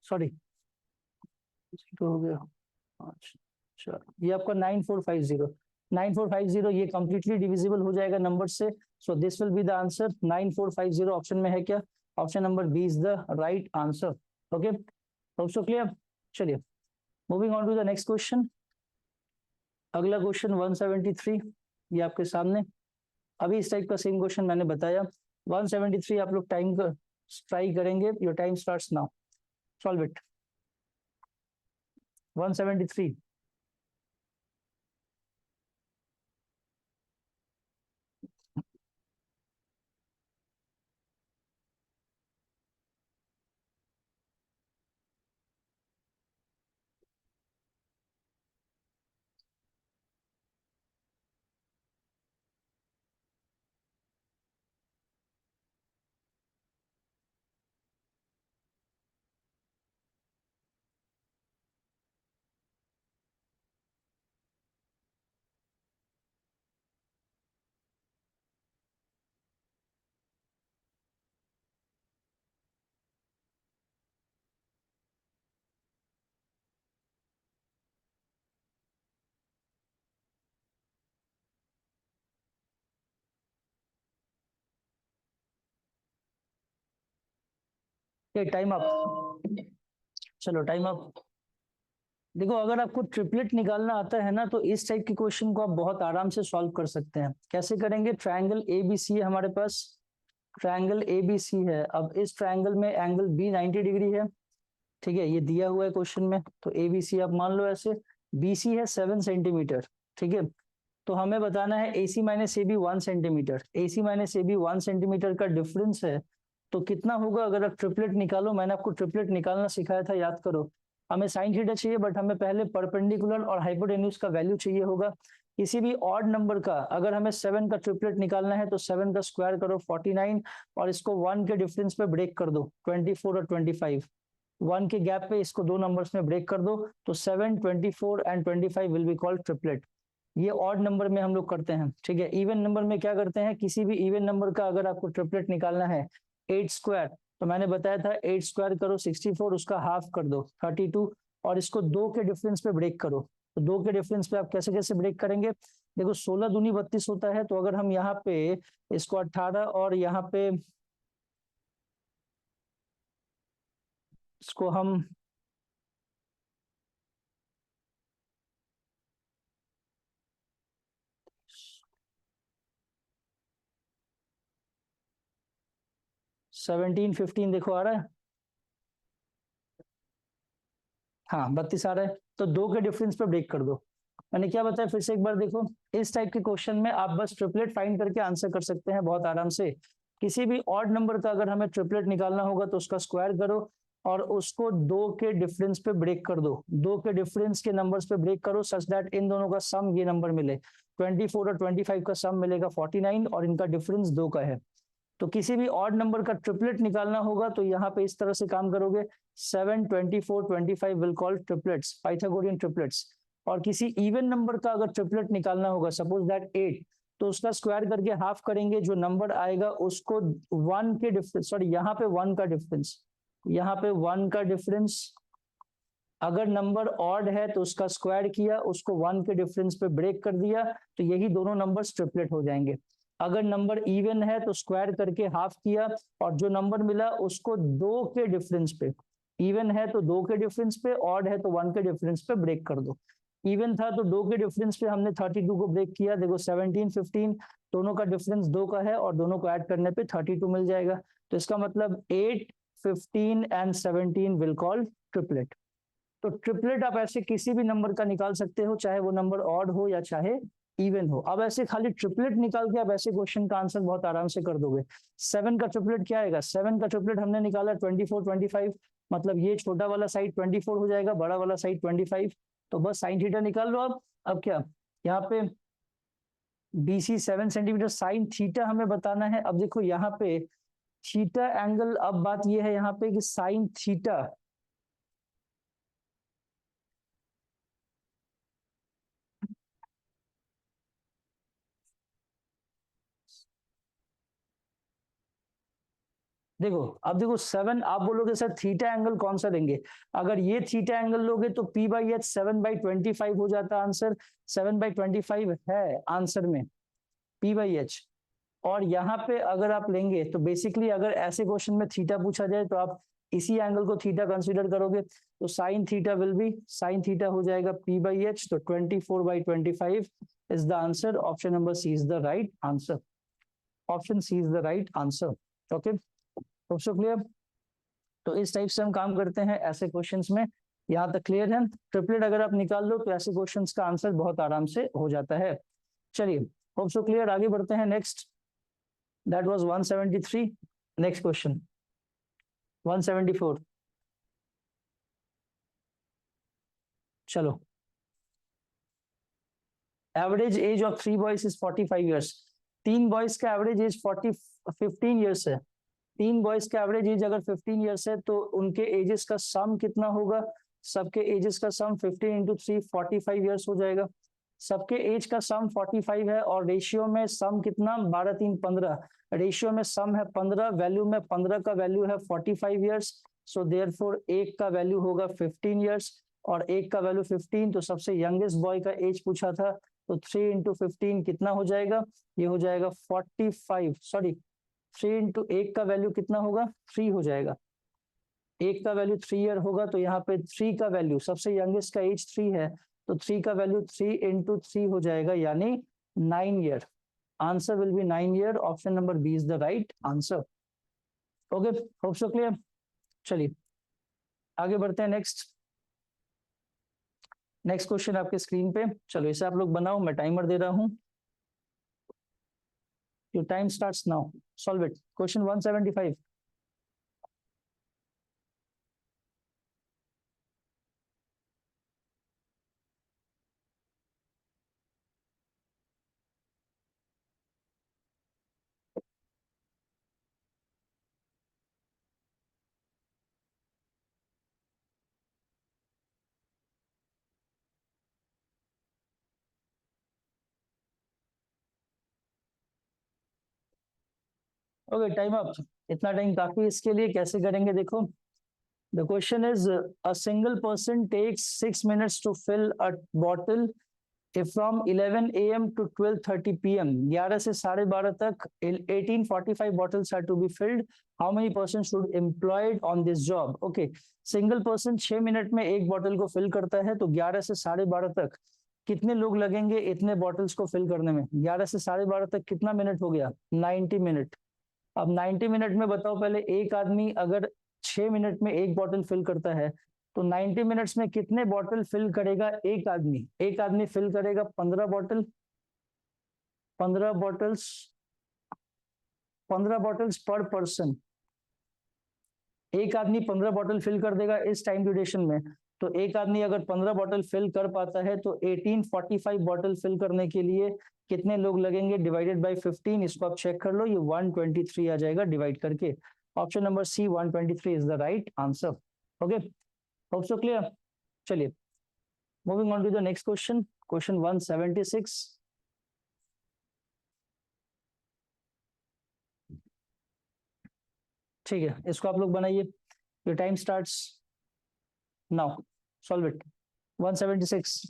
[SPEAKER 1] सॉरी 0 हो गया. अच्छा, ये आपका 9450, 9450 ये कंप्लीटली डिविजिबल हो जाएगा नंबर से. So this will be the answer. 9450 option में है क्या? Option number B is the right answer. Okay, also clear. चलिए moving on to the next question. अगला क्वेश्चन 173, ये आपके सामने। अभी इस टाइप का सेम क्वेश्चन मैंने बताया। 173 आप लोग टाइम का ट्राई करेंगे। Your time starts now, solve it. 173। Time up. चलो टाइम अप। देखो अगर आपको ट्रिपलेट निकालना आता है ना तो इस टाइप के क्वेश्चन को आप बहुत आराम से सॉल्व कर सकते हैं। कैसे करेंगे? ट्रायंगल ए बी सी है हमारे पास, ट्रायंगल ए बी सी है। अब इस ट्रायंगल में एंगल बी 90 डिग्री है, ठीक है, ये दिया हुआ है क्वेश्चन में। तो ए बी सी आप मान लो ऐसे, बी सी है 7 सेंटीमीटर, ठीक है। तो हमें बताना है A C minus A B 1 centimetre. A C minus A B 1 centimetre का डिफरेंस है, तो कितना होगा अगर आप ट्रिपलेट निकालो। मैंने आपको ट्रिपलेट निकालना सिखाया था, याद करो। हमें साइन थीटा चाहिए, बट हमें पहले परपेंडिकुलर और हाइपोटेन्यूज का वैल्यू चाहिए होगा। किसी भी ऑड नंबर का अगर हमें 7 का ट्रिपलेट निकालना है तो 7 का स्क्वायर करो 49, और इसको 1 के डिफरेंस पे ब्रेक कर दो 24 और 25। 1 के गैप पे इसको दो नंबर्स में ब्रेक कर दो, तो 7, 24 and 25 will be called triplet. ये ऑड नंबर में हम लोग करते हैं, ठीक है। इवन नंबर में क्या करते हैं? किसी भी इवन नंबर का अगर आपको ट्रिपलेट निकालना है, 8 स्क्वायर, तो मैंने बताया था 8 स्क्वायर करो 64, उसका हाफ कर दो 32, और इसको 2 के डिफरेंस पे ब्रेक करो। तो 2 के डिफरेंस पे आप कैसे कैसे ब्रेक करेंगे? देखो 16 दूनी 32 होता है, तो अगर हम यहाँ पे इसको 18 और यहाँ पे इसको हम 17 15 देखो आ रहा है, हाँ 32 आ रहा है, तो 2 के डिफरेंस पे ब्रेक कर दो। मैंने क्या बताया फिर से एक बार देखो। इस टाइप के क्वेश्चन में आप बस ट्रिपलेट फाइंड करके आंसर कर सकते हैं बहुत आराम से। किसी भी ऑड नंबर का अगर हमें ट्रिपलेट निकालना होगा तो उसका स्क्वायर करो और उसको 2 के डिफरेंस पे ब्रेक कर दो। 2 के डिफरेंस के नंबर्स पे ब्रेक करो सच दैट इन दोनों का सम ये नंबर मिले। 24 और 25 का सम मिलेगा 49, और इनका डिफरेंस 2 का है। तो किसी भी ऑड नंबर का ट्रिपलेट निकालना होगा तो यहाँ पे इस तरह से काम करोगे। 7, 24, 25 will call triplets, Pythagorean triplets. और किसी इवन नंबर का अगर ट्रिपलेट निकालना होगा, सपोज दैट 8, तो उसका स्क्वायर करके हाफ करेंगे, जो नंबर आएगा उसको 1 के डिफरेंस, सॉरी यहाँ पे 1 का डिफरेंस, यहाँ पे 1 का डिफरेंस। अगर नंबर ऑड है तो उसका स्क्वायर किया, उसको 1 के डिफरेंस पे ब्रेक कर दिया, तो यही दोनों नंबर ट्रिपलेट हो जाएंगे। अगर नंबर इवन है तो स्क्वायर करके हाफ किया, और जो नंबर मिला उसको 2 के डिफरेंस पे, इवन है तो 2 के डिफरेंस पे, ऑड है तो 1 के डिफरेंस पे ब्रेक कर दो। इवन था तो 2 के डिफरेंस पे हमने 32 को ब्रेक किया। देखो 17 15 दोनों का डिफरेंस 2 का है, और दोनों को ऐड करने पे 32 मिल जाएगा। तो इसका मतलब 8, 15 एंड 17 विल कॉल ट्रिपलेट। तो ट्रिपलेट आप ऐसे किसी भी नंबर का निकाल सकते हो, चाहे वो नंबर ऑड हो या चाहे इवन हो। अब ऐसे खाली ट्रिपलेट निकाल के आप ऐसे क्वेश्चन का आंसर बहुत आराम से कर दोगे। 7 का ट्रिपलेट क्या आएगा? 7 का ट्रिपलेट हमने निकाला 24 25, मतलब ये छोटा वाला साइड 24 हो जाएगा, बड़ा वाला साइड 25। तो बस साइन थीटा निकाल लो। अब क्या यहाँ पे BC 7 सेंटीमीटर, साइन थीटा हमें बताना है। अब देखो यहाँ पे थीटा एंगल, अब बात ये है यहाँ पे कि साइन थीटा, देखो अब देखो 7, आप बोलोगे सर थीटा एंगल कौन सा देंगे? अगर ये थीटा एंगल लोगे तो P/H 7/25 हो जाता आंसर। 7/25 है आंसर में P/H। और यहाँ पे अगर आप लेंगे तो बेसिकली अगर ऐसे क्वेश्चन में थीटा पूछा जाए तो आप इसी एंगल को थीटा कंसीडर करोगे तो sine theta will be, sine theta हो जाएगा p by h, तो 24/25 इज the answer. Option number C is the right answer. Option C is the right answer. Okay, hope so clear. तो इस type से हम काम करते हैं ऐसे क्वेश्चंस में. यहाँ तक क्लियर है. ट्रिपलेट अगर आप निकाल लो तो ऐसे क्वेश्चंस का आंसर बहुत आराम से हो जाता है. चलिए, होप सो क्लियर. आगे बढ़ते हैं. Next, that was 173. Next question 174. चलो, average age of 3 boys is 45 years. 3 boys का एवरेज एज 15 ईयर्स है. 3 बॉयज का एवरेज एज अगर 15 ईयर्स है तो उनके एजेस का सम कितना होगा? सबके एजेस का सम 15 इंटू 3 45 ईयर्स हो जाएगा. सबके एज का सम 45 है और रेशियो में सम कितना? 12 3 15. रेशियो में सम है 15, वैल्यू में 15 का वैल्यू है 45 ईयर्स. सो देयरफॉर एक का वैल्यू होगा 15 ईयर्स और एक का वैल्यू 15. तो सबसे यंगेस्ट बॉय का एज पूछा था, तो 3 इंटू 15 कितना हो जाएगा? ये हो जाएगा 45. सॉरी, 3 इंटू एक का वैल्यू कितना होगा? 3 हो जाएगा. एक का वैल्यू 3 ईयर होगा, तो यहाँ पे 3 का वैल्यू, सबसे यंगेस्ट का एज 3 है, तो 3 का वैल्यू 3 इंटू 3 हो जाएगा, यानी 9 year. Answer will be 9 year. Option number B is the right answer. Okay, hope so clear. चलिए आगे बढ़ते हैं. नेक्स्ट, नेक्स्ट क्वेश्चन आपके स्क्रीन पे. चलो इसे आप लोग बनाओ, मैं टाइमर दे रहा हूँ. Your time starts now. Solve it. Question 175. Okay, time up. इतना टाइम काफी है इसके लिए. कैसे करेंगे देखो. The question is, a single person takes 6 minutes to fill a bottle if from 11 a.m. to 12:30 p.m. 11 से 12:30 तक 1845 bottles are to be filled. How many persons should employed on this job? Okay, single person 6 minute में एक bottle को fill करता है, तो 11 से 12:30 तक कितने लोग लगेंगे इतने बॉटल्स को फिल करने में? 11 से 12:30 तक कितना मिनट हो गया? 90 मिनट. अब 90 मिनट में बताओ पहले, एक आदमी अगर 6 मिनट में एक बॉटल फिल करता है तो 90 मिनट्स में कितने बॉटल फिल करेगा एक आदमी? एक आदमी फिल करेगा 15 bottle. 15 bottles, 15 bottles per person. एक आदमी 15 बॉटल फिल कर देगा इस टाइम ड्यूरेशन में. तो एक आदमी अगर 15 बॉटल फिल कर पाता है तो 1845 बॉटल फिल करने के लिए कितने लोग लगेंगे? Divided by 15. इसको आप चेक कर लो, ये 123 आ जाएगा डिवाइड करके. Option number C 123 is the right answer. Okay, hope so clear. चलिए, moving on to the next question. Question 176. ठीक है, इसको आप लोग बनाइए. Your time starts now. Solve it. 176.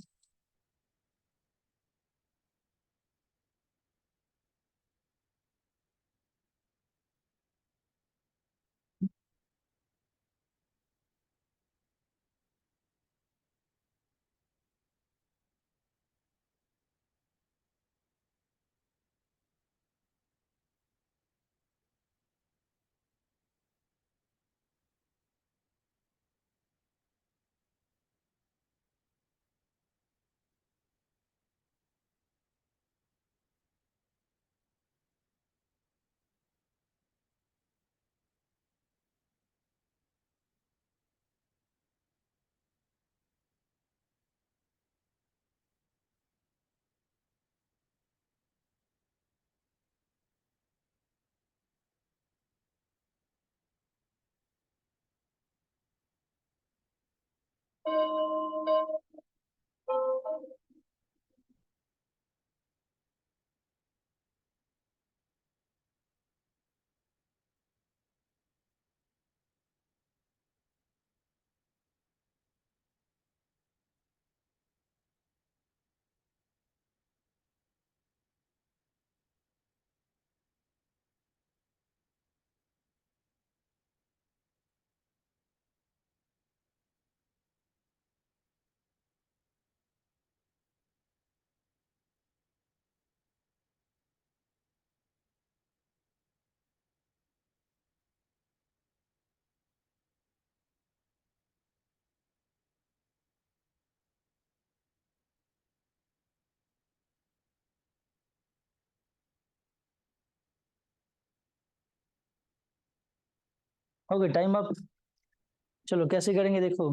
[SPEAKER 1] Okay time up. चलो कैसे करेंगे देखो।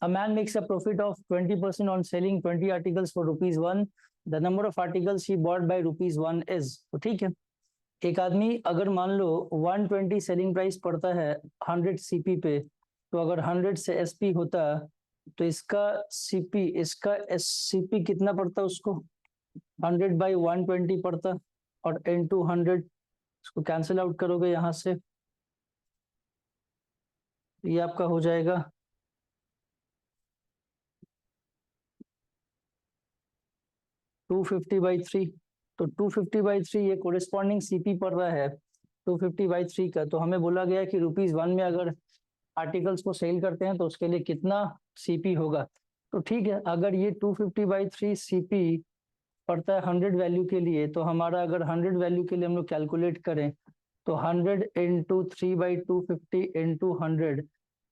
[SPEAKER 1] A man makes a profit of 20% on selling 20 articles for rupees 1. The number of articles he bought by rupees 1 is, तो ठीक है। एक आदमी अगर मान लो 120 सेलिंग प्राइस पड़ता है 100 सीपी पे, तो अगर 100 से एसपी होता तो इसका सीपी, इसका एससीपी कितना पड़ता उसको, 100 बाई 120 पड़ता, और इनटू 100 इसको कैंसिल आउट करोगे यहाँ से, ये आपका हो जाएगा 250/3। तो 250/3 ये कोरिस्पॉन्डिंग सीपी पड़ रहा है 250/3 का। तो हमें बोला गया कि रुपीस 1 में अगर आर्टिकल्स को सेल करते हैं तो उसके लिए कितना सीपी होगा। तो ठीक है, अगर ये 250/3 सीपी पड़ता है 100 वैल्यू के लिए, तो हमारा अगर 100 वैल्यू के लिए हम लोग कैलकुलेट करें तो 100 इंटू 3/250 इंटू 100,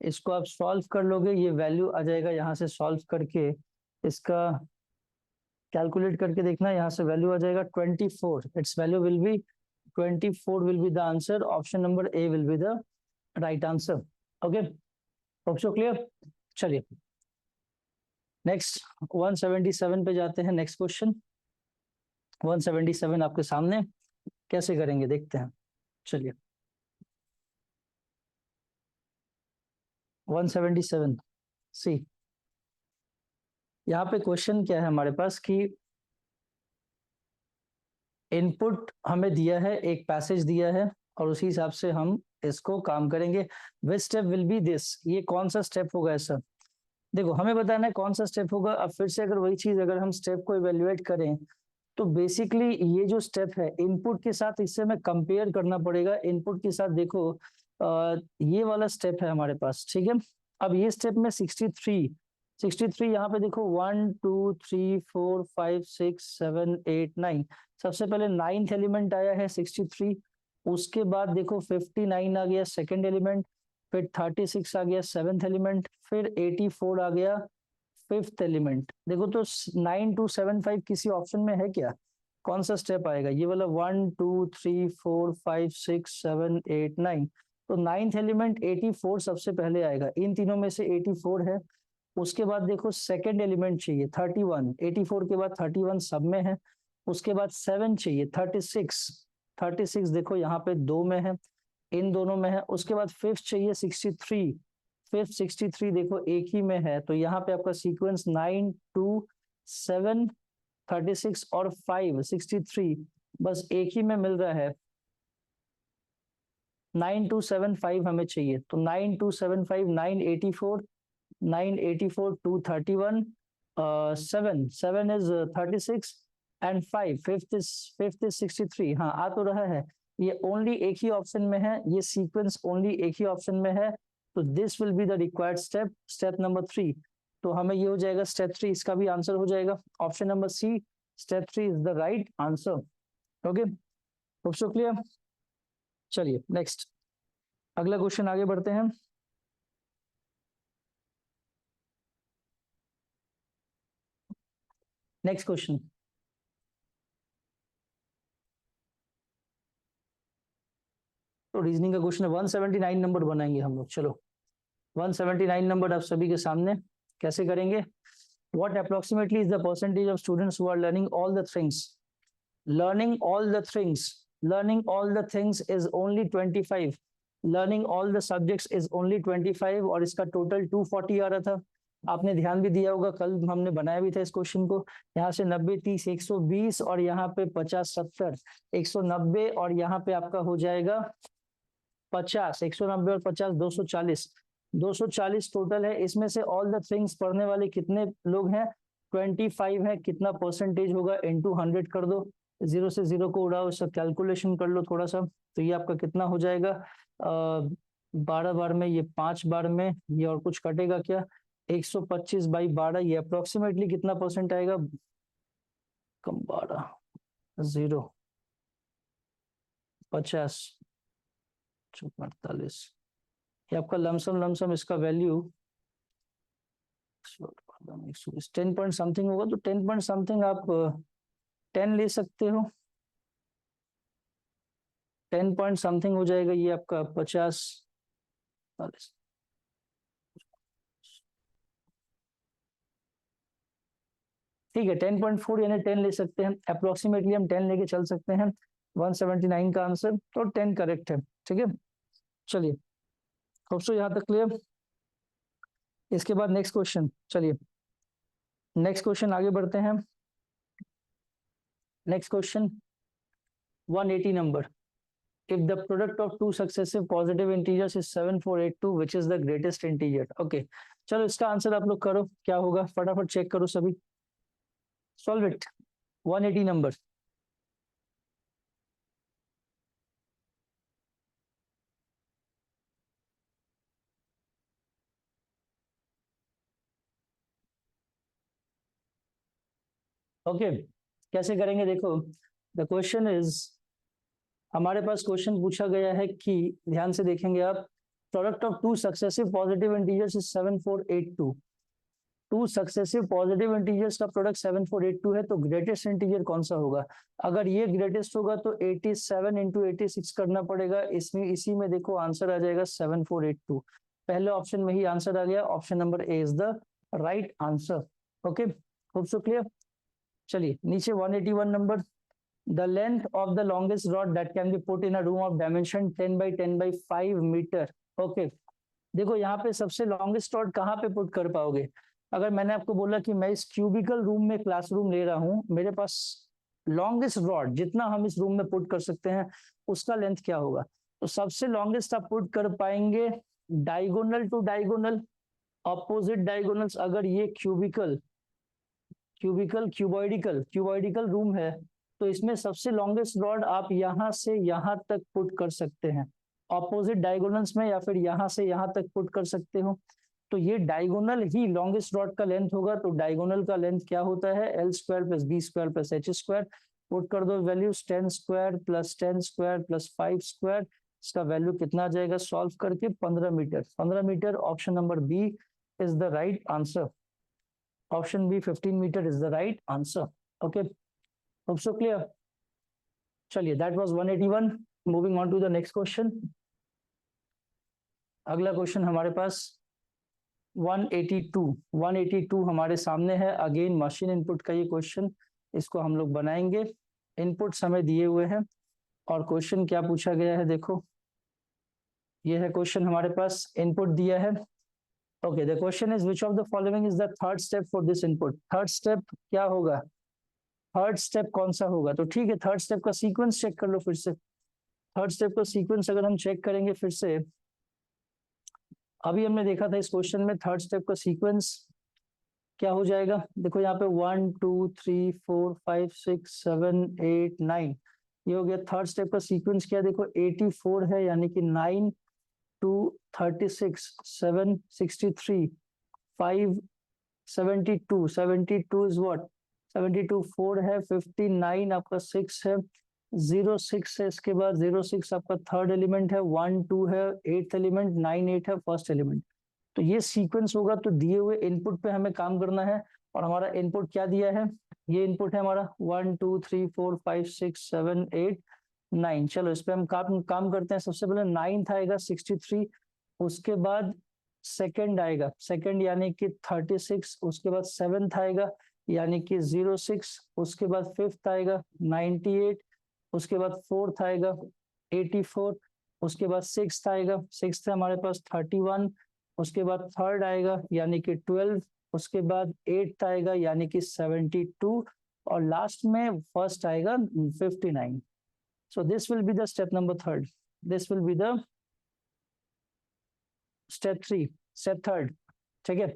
[SPEAKER 1] इसको आप सॉल्व कर लोगे, ये वैल्यू आ जाएगा। यहाँ से सॉल्व करके इसका कैलकुलेट करके देखना, यहाँ से वैल्यू आ जाएगा 24। It's value will be 24 will be the answer. Option number A will be the right answer. Okay, option clear. चलिए नेक्स्ट 177 पे जाते हैं। नेक्स्ट क्वेश्चन 177 आपके सामने, कैसे करेंगे देखते हैं। चलिए 177 सी, यहाँ पे क्वेश्चन क्या है हमारे पास कि इनपुट हमें दिया है, एक पैसेज दिया है, और उसी हिसाब से हम इसको काम करेंगे। Which step will be this, ये कौन सा स्टेप होगा ऐसा। देखो हमें बताना है कौन सा स्टेप होगा। अब फिर से अगर वही चीज, अगर हम स्टेप को इवेल्युएट करें तो बेसिकली ये जो स्टेप है इनपुट के साथ, इससे हमें कंपेयर करना पड़ेगा। इनपुट के साथ देखो ये वाला स्टेप है हमारे पास, ठीक है। अब ये स्टेप में 63 यहाँ पे देखो 1 2 3 4 5 6 7 8 9, सबसे पहले 9th एलिमेंट आया है 63। उसके बाद देखो 59 आ गया सेकंड एलिमेंट, फिर 36 आ गया 7th एलिमेंट, फिर 84 आ गया 5th एलिमेंट। देखो तो 9275 किसी ऑप्शन में है क्या, कौन सा स्टेप आएगा, ये वाला 1 2 3 4 5 6 7 8 9। तो 9th एलिमेंट 84 सबसे पहले आएगा, इन तीनों में से 84 है। उसके बाद देखो सेकंड एलिमेंट चाहिए 31, 84 के बाद 31 सब में है। उसके बाद 7 चाहिए 36 देखो यहाँ पे दो में है, इन दोनों में है। उसके बाद फिफ्थ चाहिए 63, फिफ्थ 63 देखो एक ही में है। तो यहाँ पे आपका सीक्वेंस 9 2 7 36 और 5 63 बस एक ही में मिल रहा है। 9275 हमें चाहिए, तो 9275 984 984 231 7 is 36 and 5 fifth is 63। हाँ आ तो रहा है, ये ओनली एक ही ऑप्शन में है, ये सीक्वेंस ओनली एक ही ऑप्शन में है। तो this will be the required step, step number 3। तो हमें ये हो जाएगा स्टेप 3, इसका भी आंसर हो जाएगा option number C, step 3 is the right answer. Okay, hope so clear. चलिए नेक्स्ट अगला क्वेश्चन आगे बढ़ते हैं। नेक्स्ट क्वेश्चन, तो रीजनिंग का क्वेश्चन है। 179 नंबर बनाएंगे हम लोग। चलो 179 नंबर आप सभी के सामने, कैसे करेंगे। What approximately is the percentage of students who are learning all the things? Learning all the things. Learning all the things is only 25. Learning all the subjects is only 25 और इसका टोटल 240 आ रहा था। आपने ध्यान भी दिया होगा, कल हमने बनाया भी था इस क्वेश्चन को। यहाँ से 90 30 120 और यहाँ पे 50 70 190 और यहाँ पे आपका हो जाएगा 50, 190 और 50 240, 240 टोटल है। इसमें से ऑल द थिंग्स पढ़ने वाले कितने लोग हैं, 25 है। कितना परसेंटेज होगा, इनटू 100 कर दो, जीरो से जीरो को उड़ाओ, इसका कैलकुलेशन कर लो थोड़ा सा। तो ये आपका कितना हो जाएगा, 12 बार में, ये 5 बार में, ये और कुछ कटेगा क्या, 125/12, ये अप्रोक्सीमेटली कितना परसेंट आएगा, कम 12 0 50 48, ये आपका लमसम इसका वैल्यू 10 पॉइंट समथिंग होगा। तो 10 पॉइंट समथिंग आप 10 ले सकते हो। 10 पॉइंट समथिंग हो जाएगा ये आपका 50 40। ठीक है 10.4 यानी 10 ले सकते हैं, अप्रोक्सीमेटली हम 10 लेके चल सकते हैं। 179 का आंसर तो 10 करेक्ट है। ठीक है चलिए, होप सो यहाँ तक क्लियर। इसके बाद नेक्स्ट क्वेश्चन, चलिए नेक्स्ट क्वेश्चन आगे बढ़ते हैं। Next question 180 number, if the product of two successive positive integers is 7482, which is the greatest integer? Okay, चलो इसका आंसर आप लोग करो, क्या होगा फटाफट चेक करो सभी, सॉल्व इट। 180 नंबर, ओके कैसे करेंगे देखो, द क्वेश्चन इज, हमारे पास क्वेश्चन पूछा गया है कि ध्यान से देखेंगे आप, product of two successive positive integers is 7482, two successive positive integers का प्रोडक्ट 7482 है, तो ग्रेटेस्ट इंटीजर कौन सा होगा? अगर ये ग्रेटेस्ट होगा तो 87 इंटू 86 करना पड़ेगा, इसमें इसी में देखो आंसर आ जाएगा 7482। पहले ऑप्शन में ही आंसर आ गया, option number A is the right answer. Okay hope so clear. चलिए नीचे 181 number, the length of the longest rod that can be put in a room of dimension 10 by 10 by 5 metre. Okay देखो यहाँ पे सबसे longest rod कहाँ पे put कर पाओगे? अगर मैंने आपको बोला कि मैं इस क्यूबिकल रूम में क्लासरूम ले रहा हूँ, मेरे पास लॉन्गेस्ट रॉड जितना हम इस रूम में पुट कर सकते हैं उसका लेंथ क्या होगा? तो सबसे लॉन्गेस्ट आप पुट कर पाएंगे diagonal to diagonal, opposite diagonals. अगर ये क्यूबॉइडिकल रूम है तो इसमें सबसे लॉन्गेस्ट रॉड आप यहाँ से यहाँ तक पुट कर सकते हैं, ऑपोजिट डायगोनल्स में, या फिर यहाँ से यहाँ तक पुट कर सकते हो। तो ये डायगोनल ही लॉन्गेस्ट रॉड का लेंथ होगा, तो डायगोनल का लेंथ क्या होता है? L square plus B square plus H square. Put कर दो values, 10 square plus 10 square plus 5 square, इसका वैल्यू कितना आ जाएगा सॉल्व करके? 15 metre. 15 metre, option number B is the right answer. Option B 15 metre is the right answer. Okay hope so clear. चलिए that was 181, moving on to the next question. अगला question हमारे पास 182 हमारे सामने है, अगेन मशीन इनपुट का ये question, इसको हम लोग बनाएंगे। इनपुट हमें दिए हुए हैं और क्वेश्चन क्या पूछा गया है देखो, ये है क्वेश्चन हमारे पास, इनपुट दिया है। Okay the question is which of the following is the third step for this input? Third step क्या होगा? थर्ड स्टेप कौन सा होगा? तो ठीक है थर्ड स्टेप का सीक्वेंस चेक कर लो फिर से। थर्ड स्टेप का सीक्वेंस अगर हम चेक करेंगे फिर से, अभी हमने देखा था इस क्वेश्चन में थर्ड स्टेप का सीक्वेंस क्या हो जाएगा, देखो यहाँ पे 1 2 3 4 5 6 7 8 9, ये हो गया थर्ड स्टेप का सीक्वेंस। क्या देखो 84 है, यानी कि 9 2 36 7 63 5 72, 72 इज व्हाट, 72 4 है, 59 आपका 6 है, 06 है, इसके बाद 06 आपका थर्ड एलिमेंट है, 1 2 है एट्थ एलिमेंट, 9 8 है फर्स्ट एलिमेंट। तो ये सीक्वेंस होगा, तो दिए हुए इनपुट पे हमें काम करना है। और हमारा इनपुट क्या दिया है? ये इनपुट है हमारा 1 2 3 4 5 6 7 8 9। चलो इस पे हम काम करते हैं। सबसे पहले 9th आएगा 63, उसके बाद सेकंड आएगा, सेकंड यानी कि 36, उसके बाद 7th आएगा यानी कि 06, उसके बाद 5th आएगा 98, उसके बाद 4th आएगा 84, उसके बाद 6th आएगा, 6th है हमारे पास 31, उसके बाद थर्ड आएगा यानी कि 12, उसके बाद 8th आएगा यानी कि 72, और लास्ट में फर्स्ट आएगा 59। सो this will be the step number third, this will be the step 3, step third. ठीक है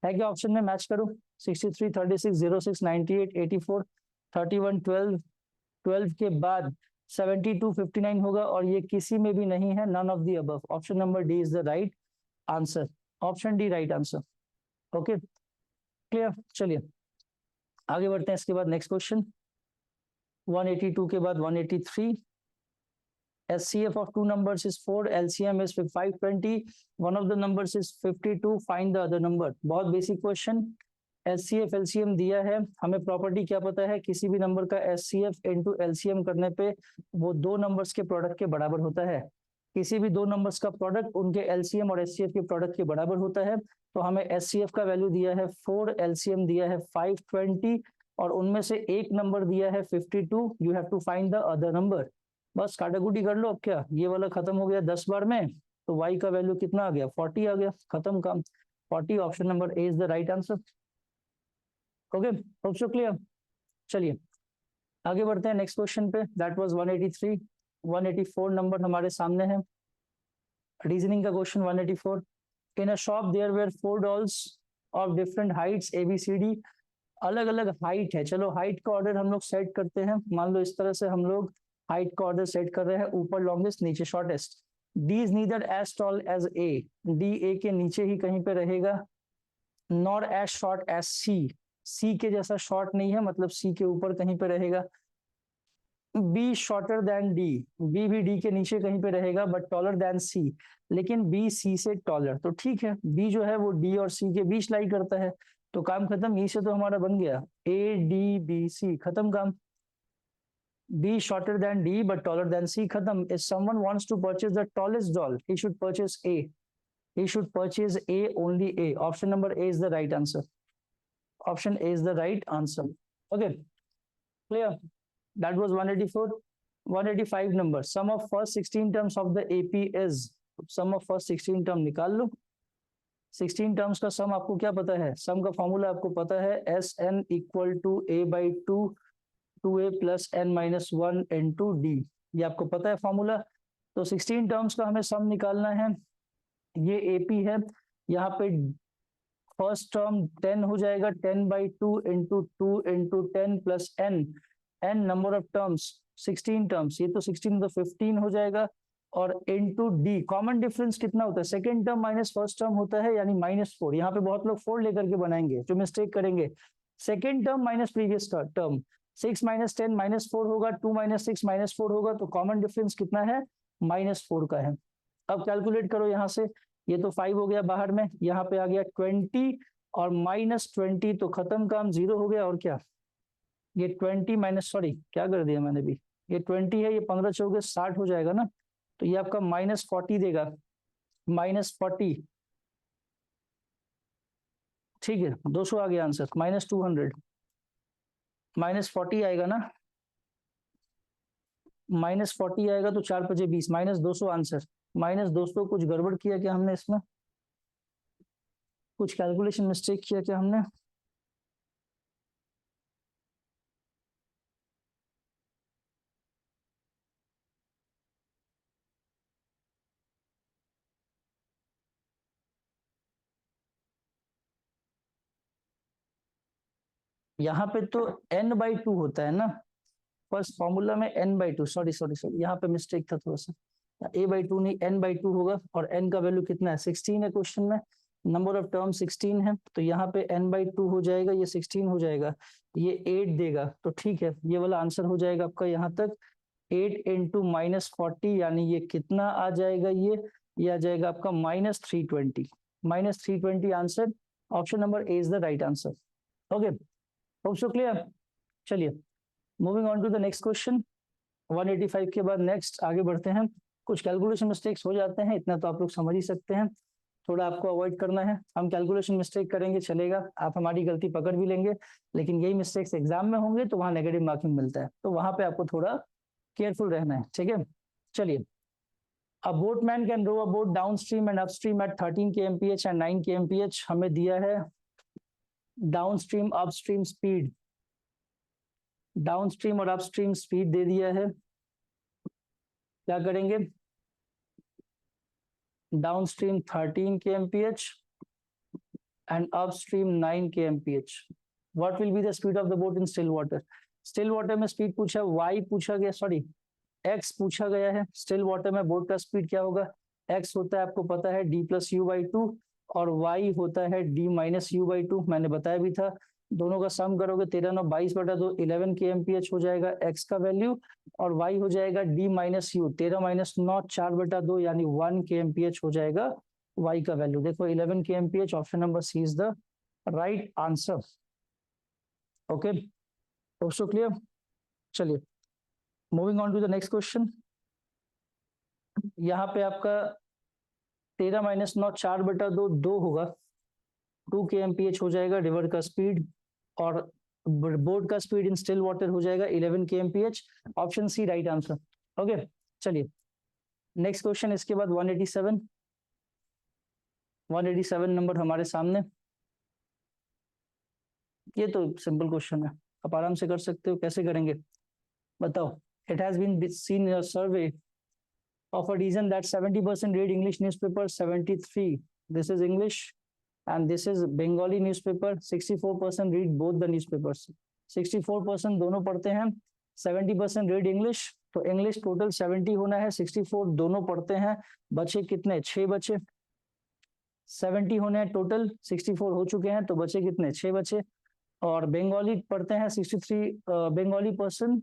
[SPEAKER 1] क्या ऑप्शन में मैच करो? 63 36 06 98 84 31 12, 12 के बाद 72 59 होगा, और ये किसी में भी नहीं है, none of the above. Option number D is the right answer, option D right answer. Okay clear. चलिए आगे बढ़ते हैं। इसके बाद नेक्स्ट क्वेश्चन 182 के बाद 183, SCF of two numbers is 4, LCM is 520, one of the numbers is 52, find the other number। बहुत basic question, HCF LCM दिया है, हमें प्रॉपर्टी क्या पता है, किसी भी नंबर का एचसीएफ इनटू एलसीएम करने पे वो दो नंबर्स के प्रोडक्ट के बराबर होता है। किसी भी दो नंबर्स का प्रोडक्ट उनके एलसीएम और एचसीएफ के प्रोडक्ट के बराबर होता है। तो हमें एचसीएफ का वैल्यू दिया है 4, एलसीएम दिया है 520 और उनमें से एक नंबर दिया है 52। You have to find the other number. बस काटाकुटी कर लो। अब क्या ये वाला खत्म हो गया 10 बार में, तो y का वैल्यू कितना आ गया, 40 आ गया, खत्म काम। 40 option number A is the right answer. Okay, hope so clear. चलिए आगे बढ़ते हैं नेक्स्ट क्वेश्चन पे। That was 183। 184 नंबर हमारे सामने है, रीजनिंग का question 184। In a shop there were 4 dolls of different heights ABCD। अलग अलग हाइट है, चलो हाइट का ऑर्डर हम लोग सेट करते हैं। मान लो इस तरह से हम लोग हाइट का ऑर्डर सेट कर रहे हैं, ऊपर लॉन्गेस्ट नीचे shortest. D is neither as tall as A, D A के नीचे ही कहीं पे रहेगा, nor as short as C, C के जैसा शॉर्ट नहीं है, मतलब सी के ऊपर कहीं पे रहेगा। B shorter than D, B भी डी के नीचे कहीं पे रहेगा बट टॉलर देन सी, लेकिन बी सी से टॉलर। तो ठीक है, बी जो है वो डी और सी के बीच लाई करता है, तो काम खत्म। ई से तो हमारा बन गया ए डी बी सी, खत्म काम। B shorter than D but taller than C, खत्म। If someone wants to purchase the tallest doll he should purchase A, he should purchase A, only A. Option number A is the right answer. Option A is the right answer. Okay, clear. That was 184. 185 number. Sum of first 16 terms of the AP is, sum of first 16 term निकाल लो। 16 terms का sum आपको क्या पता है, sum का formula आपको पता है, SN equal to A by 2 2A plus N minus 1 into D, ये आपको पता है फॉर्मूला। तो 16 terms का हमें sum निकालना है। ये AP है, यहाँ पे फर्स्ट टर्म 10 हो जाएगा, 10 by 2 into 2 into 10 plus n, n number of terms 16 terms, ये तो 16 तो 15 हो जाएगा, और इंटू डी। कॉमन डिफरेंस कितना होता है, second term minus first term होता है, यानी -4। यहाँ पे बहुत लोग 4 लेकर के बनाएंगे, जो मिस्टेक करेंगे। Second term minus previous term, 6 minus 10 -4 होगा, 2 माइनस 6 -4 होगा, तो कॉमन डिफरेंस कितना है, -4 का है। अब कैलकुलेट करो यहाँ से, ये तो 5 हो गया बाहर में, यहाँ पे आ गया 20 और -20, तो खत्म काम, 0 हो गया। और क्या, ये 20 माइनस, सॉरी क्या कर दिया मैंने भी, ये 20 है, ये 15 चौके 60 हो जाएगा ना, तो ये आपका -40 देगा, -40, ठीक है। 200 आ गया आंसर, -200, -40 आएगा ना, -40 आएगा, तो 4 × 5 = 20, -200 आंसर। -200, कुछ गड़बड़ किया क्या हमने इसमें, कुछ कैलकुलेशन मिस्टेक किया क्या हमने? यहाँ पे तो n/2 होता है ना, फर्स्ट फॉर्मूला में n/2, सॉरी सॉरी सॉरी, यहाँ पे मिस्टेक था थोड़ा सा, a/2 नहीं n/2 होगा, और n का वैल्यू कितना है, 16 है क्वेश्चन में, नंबर ऑफ टर्म 16 है, तो यहाँ पे n/2 हो जाएगा, ये 16 हो जाएगा, ये 8 देगा, तो ठीक है, ये वाला आंसर हो जाएगा आपका यहाँ तक 8 इंटू -40, यानी ये कितना आ जाएगा, ये आ जाएगा आपका -320, -320 answer. Option number A is the right answer. Okay, hope so clear. चलिए moving on to the next question. 185 के बाद नेक्स्ट आगे बढ़ते हैं। कुछ कैलकुलेशन मिस्टेक्स हो जाते हैं, इतना तो आप लोग समझ ही सकते हैं, थोड़ा आपको अवॉइड करना है। हम कैलकुलेशन मिस्टेक करेंगे चलेगा, आप हमारी गलती पकड़ भी लेंगे, लेकिन यही मिस्टेक्स एग्जाम में होंगे तो वहाँ नेगेटिव मार्किंग मिलता है, तो वहाँ पे आपको थोड़ा केयरफुल रहना है, ठीक है। चलिए, a boatman can row a boat downstream and upstream at 13 kmph and 9 kmph। हमें दिया है downstream upstream speed, downstream और अप स्ट्रीम स्पीड दे दिया है। क्या करेंगे, downstream 13 kmph and upstream 9 kmph. What will be the speed of the boat in still water? Still water में स्पीड पूछा, y पूछा गया, सॉरी x पूछा गया है। स्टिल वाटर में बोट का स्पीड क्या होगा, x होता है आपको पता है d + u/2 और y होता है d - u/2, मैंने बताया भी था। दोनों का सम करोगे 13 9 22/2 11 kmph हो जाएगा x का वैल्यू, और y हो जाएगा d - u 13 - 9 4/2, यानी 1 kmph हो जाएगा y का वैल्यू। देखो 11 kmph, option number C is the right answer. Okay, so clear. चलिए moving on to the next question. यहाँ पे आपका 13 - 9 4/2 2 होगा, 2 kmph हो जाएगा रिवर का स्पीड, और बोर्ड का स्पीड इन स्टिल वाटर हो जाएगा 11 kmph। Option C right answer. Okay, चलिए नेक्स्ट क्वेश्चन। इसके बाद 187 नंबर हमारे सामने। ये तो सिंपल क्वेश्चन है, आप आराम से कर सकते हो। कैसे करेंगे बताओ। It has been seen in a survey of a region that 70% read English newspaper, 73 this is English, and this is Bengali newspaper, 64% read both the newspapers, 64% दोनों पढ़ते हैं, 70% read English, तो English टोटल 70 होना है, 64 दोनों पढ़ते हैं, बचे कितने 6 बचे, 70 होने हैं टोटल, 64 हो चुके हैं, तो बचे कितने 6 बचे, और बंगाली पढ़ते हैं 63 Bengali person,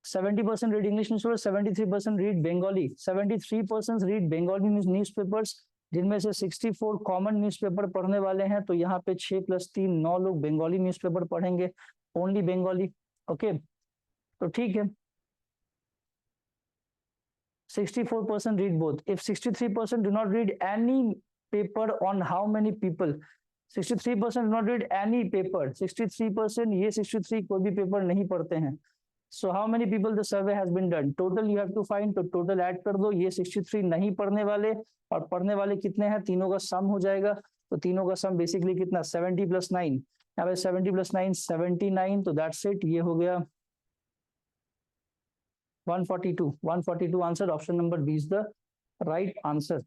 [SPEAKER 1] 70% read English newspaper, 73% read Bengali, 73% read Bengali newspapers, जिनमें से 64 कॉमन न्यूज़पेपर पढ़ने वाले हैं, तो यहाँ पे 6 + 3 9 लोग बंगाली न्यूज़पेपर पढ़ेंगे, ओनली बंगाली। ओके, तो ठीक है, 64% read both. If 63% do not read any paper, on how many people? 63% do not read any paper. 63% ये 63 कोई भी पेपर नहीं पढ़ते हैं। So how many people the survey has been done? Total you have to find, तो total add कर दो, ये 63 नहीं पढ़ने वाले और पढ़ने वाले कितने हैं, तीनों का सम हो जाएगा, तो तीनों का सम बेसिकली कितना 70 + 9, यहाँ पे 70 + 9 79, तो दैट्स इट, ये हो गया 142 answer. Option number B is the right answer.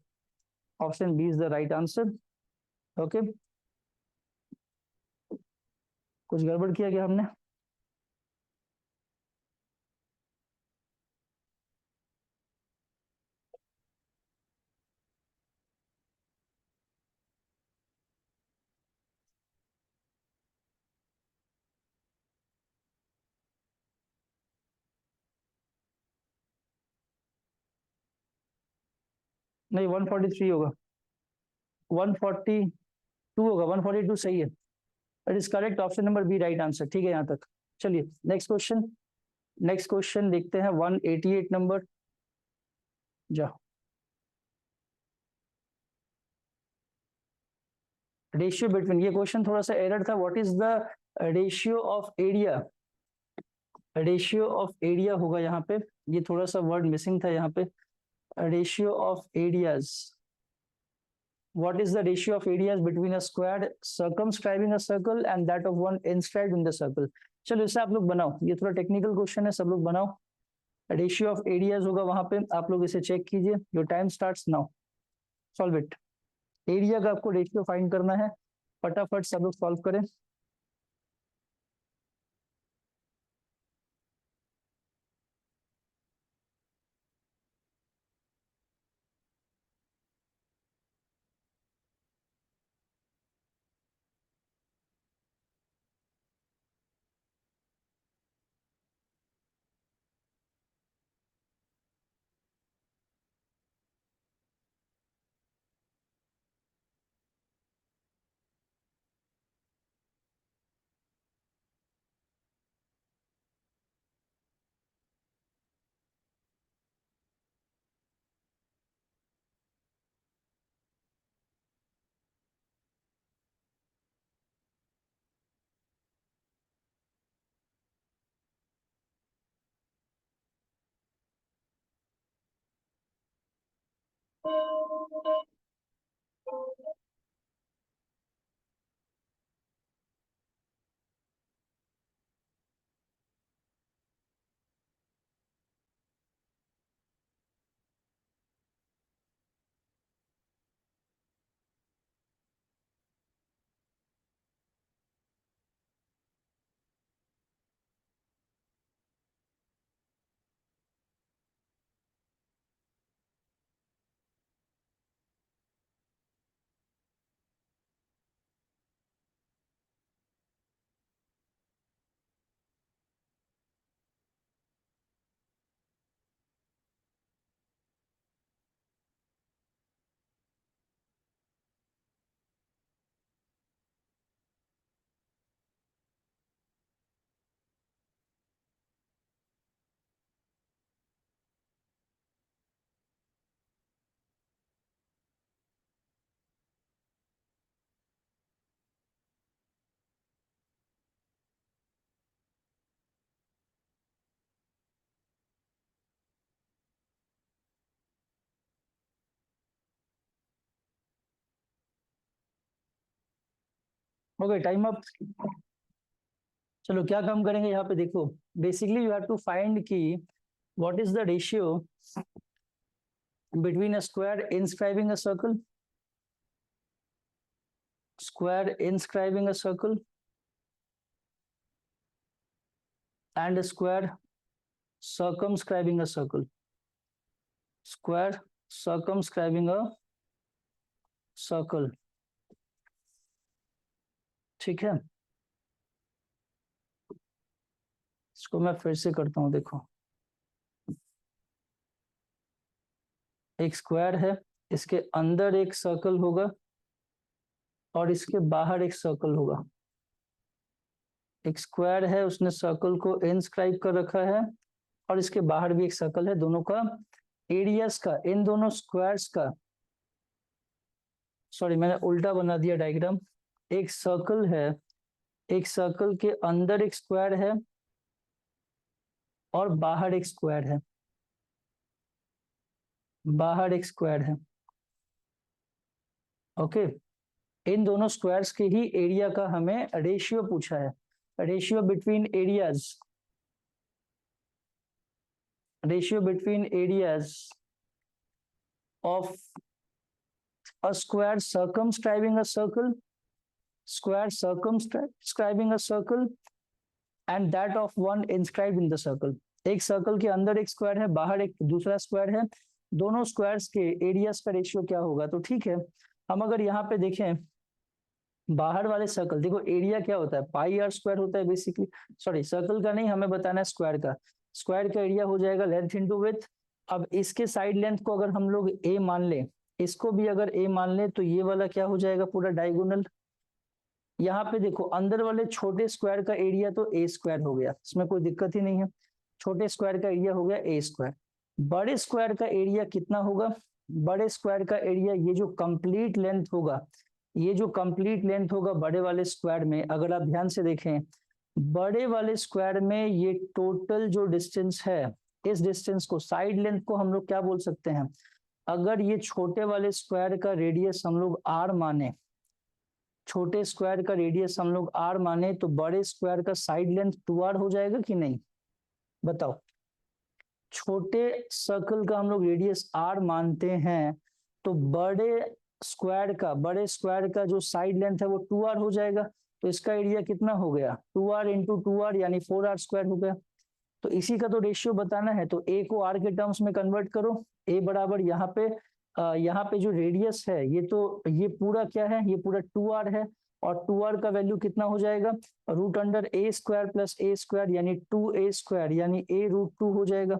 [SPEAKER 1] Option B is the right answer. Okay, कुछ गड़बड़ किया क्या हमने? नहीं, 143 होगा, 142 होगा, 142 सही है। It is correct, option number B right answer. ठीक है यहाँ तक। चलिए नेक्स्ट क्वेश्चन। नेक्स्ट क्वेश्चन देखते हैं 188 नंबर, जाओ। रेशियो बिटवीन, ये क्वेश्चन थोड़ा सा एरर था। What is the ratio of area? Ratio of area होगा यहाँ पे, ये थोड़ा सा वर्ड मिसिंग था यहाँ पे। Ratio of areas, what is the ratio of areas between a square circumscribing a circle and that of one inscribed in the circle? चलो इसे आप लोग बनाओ, ये थोड़ा टेक्निकल क्वेश्चन है, सब लोग बनाओ। रेशियो ऑफ एरियाज होगा वहां पे, आप लोग इसे चेक कीजिए। Your time starts now, solve it. Area का आपको रेशियो फाइंड करना है, फटाफट सब लोग सॉल्व करें। Okay, time up. चलो क्या काम करेंगे यहाँ पे, देखो basically you have to find की what is the ratio between a square inscribing a circle, square inscribing a circle, and a square circumscribing a circle, square circumscribing a circle। ठीक है, इसको मैं फिर से करता हूं, देखो एक स्क्वायर है, इसके अंदर एक सर्कल होगा और इसके बाहर एक सर्कल होगा। एक स्क्वायर है, उसने सर्कल को इंस्क्राइब कर रखा है और इसके बाहर भी एक सर्कल है, दोनों का एरियाज का, इन दोनों स्क्वायर्स का, सॉरी मैंने उल्टा बना दिया डायग्राम। एक सर्कल है, एक सर्कल के अंदर एक स्क्वायर है और बाहर एक स्क्वायर है, बाहर एक स्क्वायर है। ओके, इन दोनों स्क्वायर्स के ही एरिया का हमें रेशियो पूछा है, ratio between areas, ratio between areas of a square circumscribing a circle, square circumscribing a circle and that of one inscribed in the circle। एक सर्कल के अंदर एक स्क्वायर है, बाहर एक दूसरा स्क्वायर है, दोनों स्क्वायर्स के एरियाज का रेशियो क्या होगा। तो ठीक है, हम अगर यहाँ पे देखें बाहर वाले सर्कल, देखो एरिया क्या होता है, पाई आर स्क्वायर होता है बेसिकली, सॉरी सर्कल का नहीं, हमें बताना है स्क्वायर का। स्क्वायर का एरिया हो जाएगा लेंथ इंटू विड्थ। अब इसके साइड लेंथ को अगर हम लोग ए मान ले, इसको भी अगर ए मान ले, तो ये वाला क्या हो जाएगा, पूरा डायगोनल। यहाँ पे देखो अंदर वाले छोटे स्क्वायर का एरिया तो ए स्क्वायर हो गया, इसमें कोई दिक्कत ही नहीं है, छोटे स्क्वायर का एरिया हो गया ए स्क्वायर। बड़े स्क्वायर का एरिया कितना होगा, बड़े स्क्वायर का एरिया, ये जो कंप्लीट लेंथ होगा, ये जो कंप्लीट लेंथ होगा बड़े वाले स्क्वायर में, अगर आप ध्यान से देखें बड़े वाले स्क्वायर में ये टोटल जो डिस्टेंस है, इस डिस्टेंस को, साइड लेंथ को हम लोग क्या बोल सकते हैं, अगर ये छोटे वाले स्क्वायर का रेडियस हम लोग आर माने, छोटे स्क्वायर का रेडियस हम लोग आर माने, तो बड़े स्क्वायर का साइड लेंथ 2r हो जाएगा कि नहीं, बताओ। छोटे सर्कल का हम लोग रेडियस आर मानते हैं, तो बड़े स्क्वायर का जो साइड लेंथ है वो 2r हो जाएगा। तो इसका एरिया कितना हो गया, 2r इंटू 2r यानी 4r स्क्वायर हो गया। तो इसी का तो रेशियो बताना है, तो a को r के टर्म्स में कन्वर्ट करो। a बराबर यहाँ पे जो रेडियस है, ये पूरा क्या है, ये पूरा 2r है, और 2r का वैल्यू कितना हो जाएगा, root under a square plus a square यानी 2a स्क्वायर यानी a रूट 2 हो जाएगा।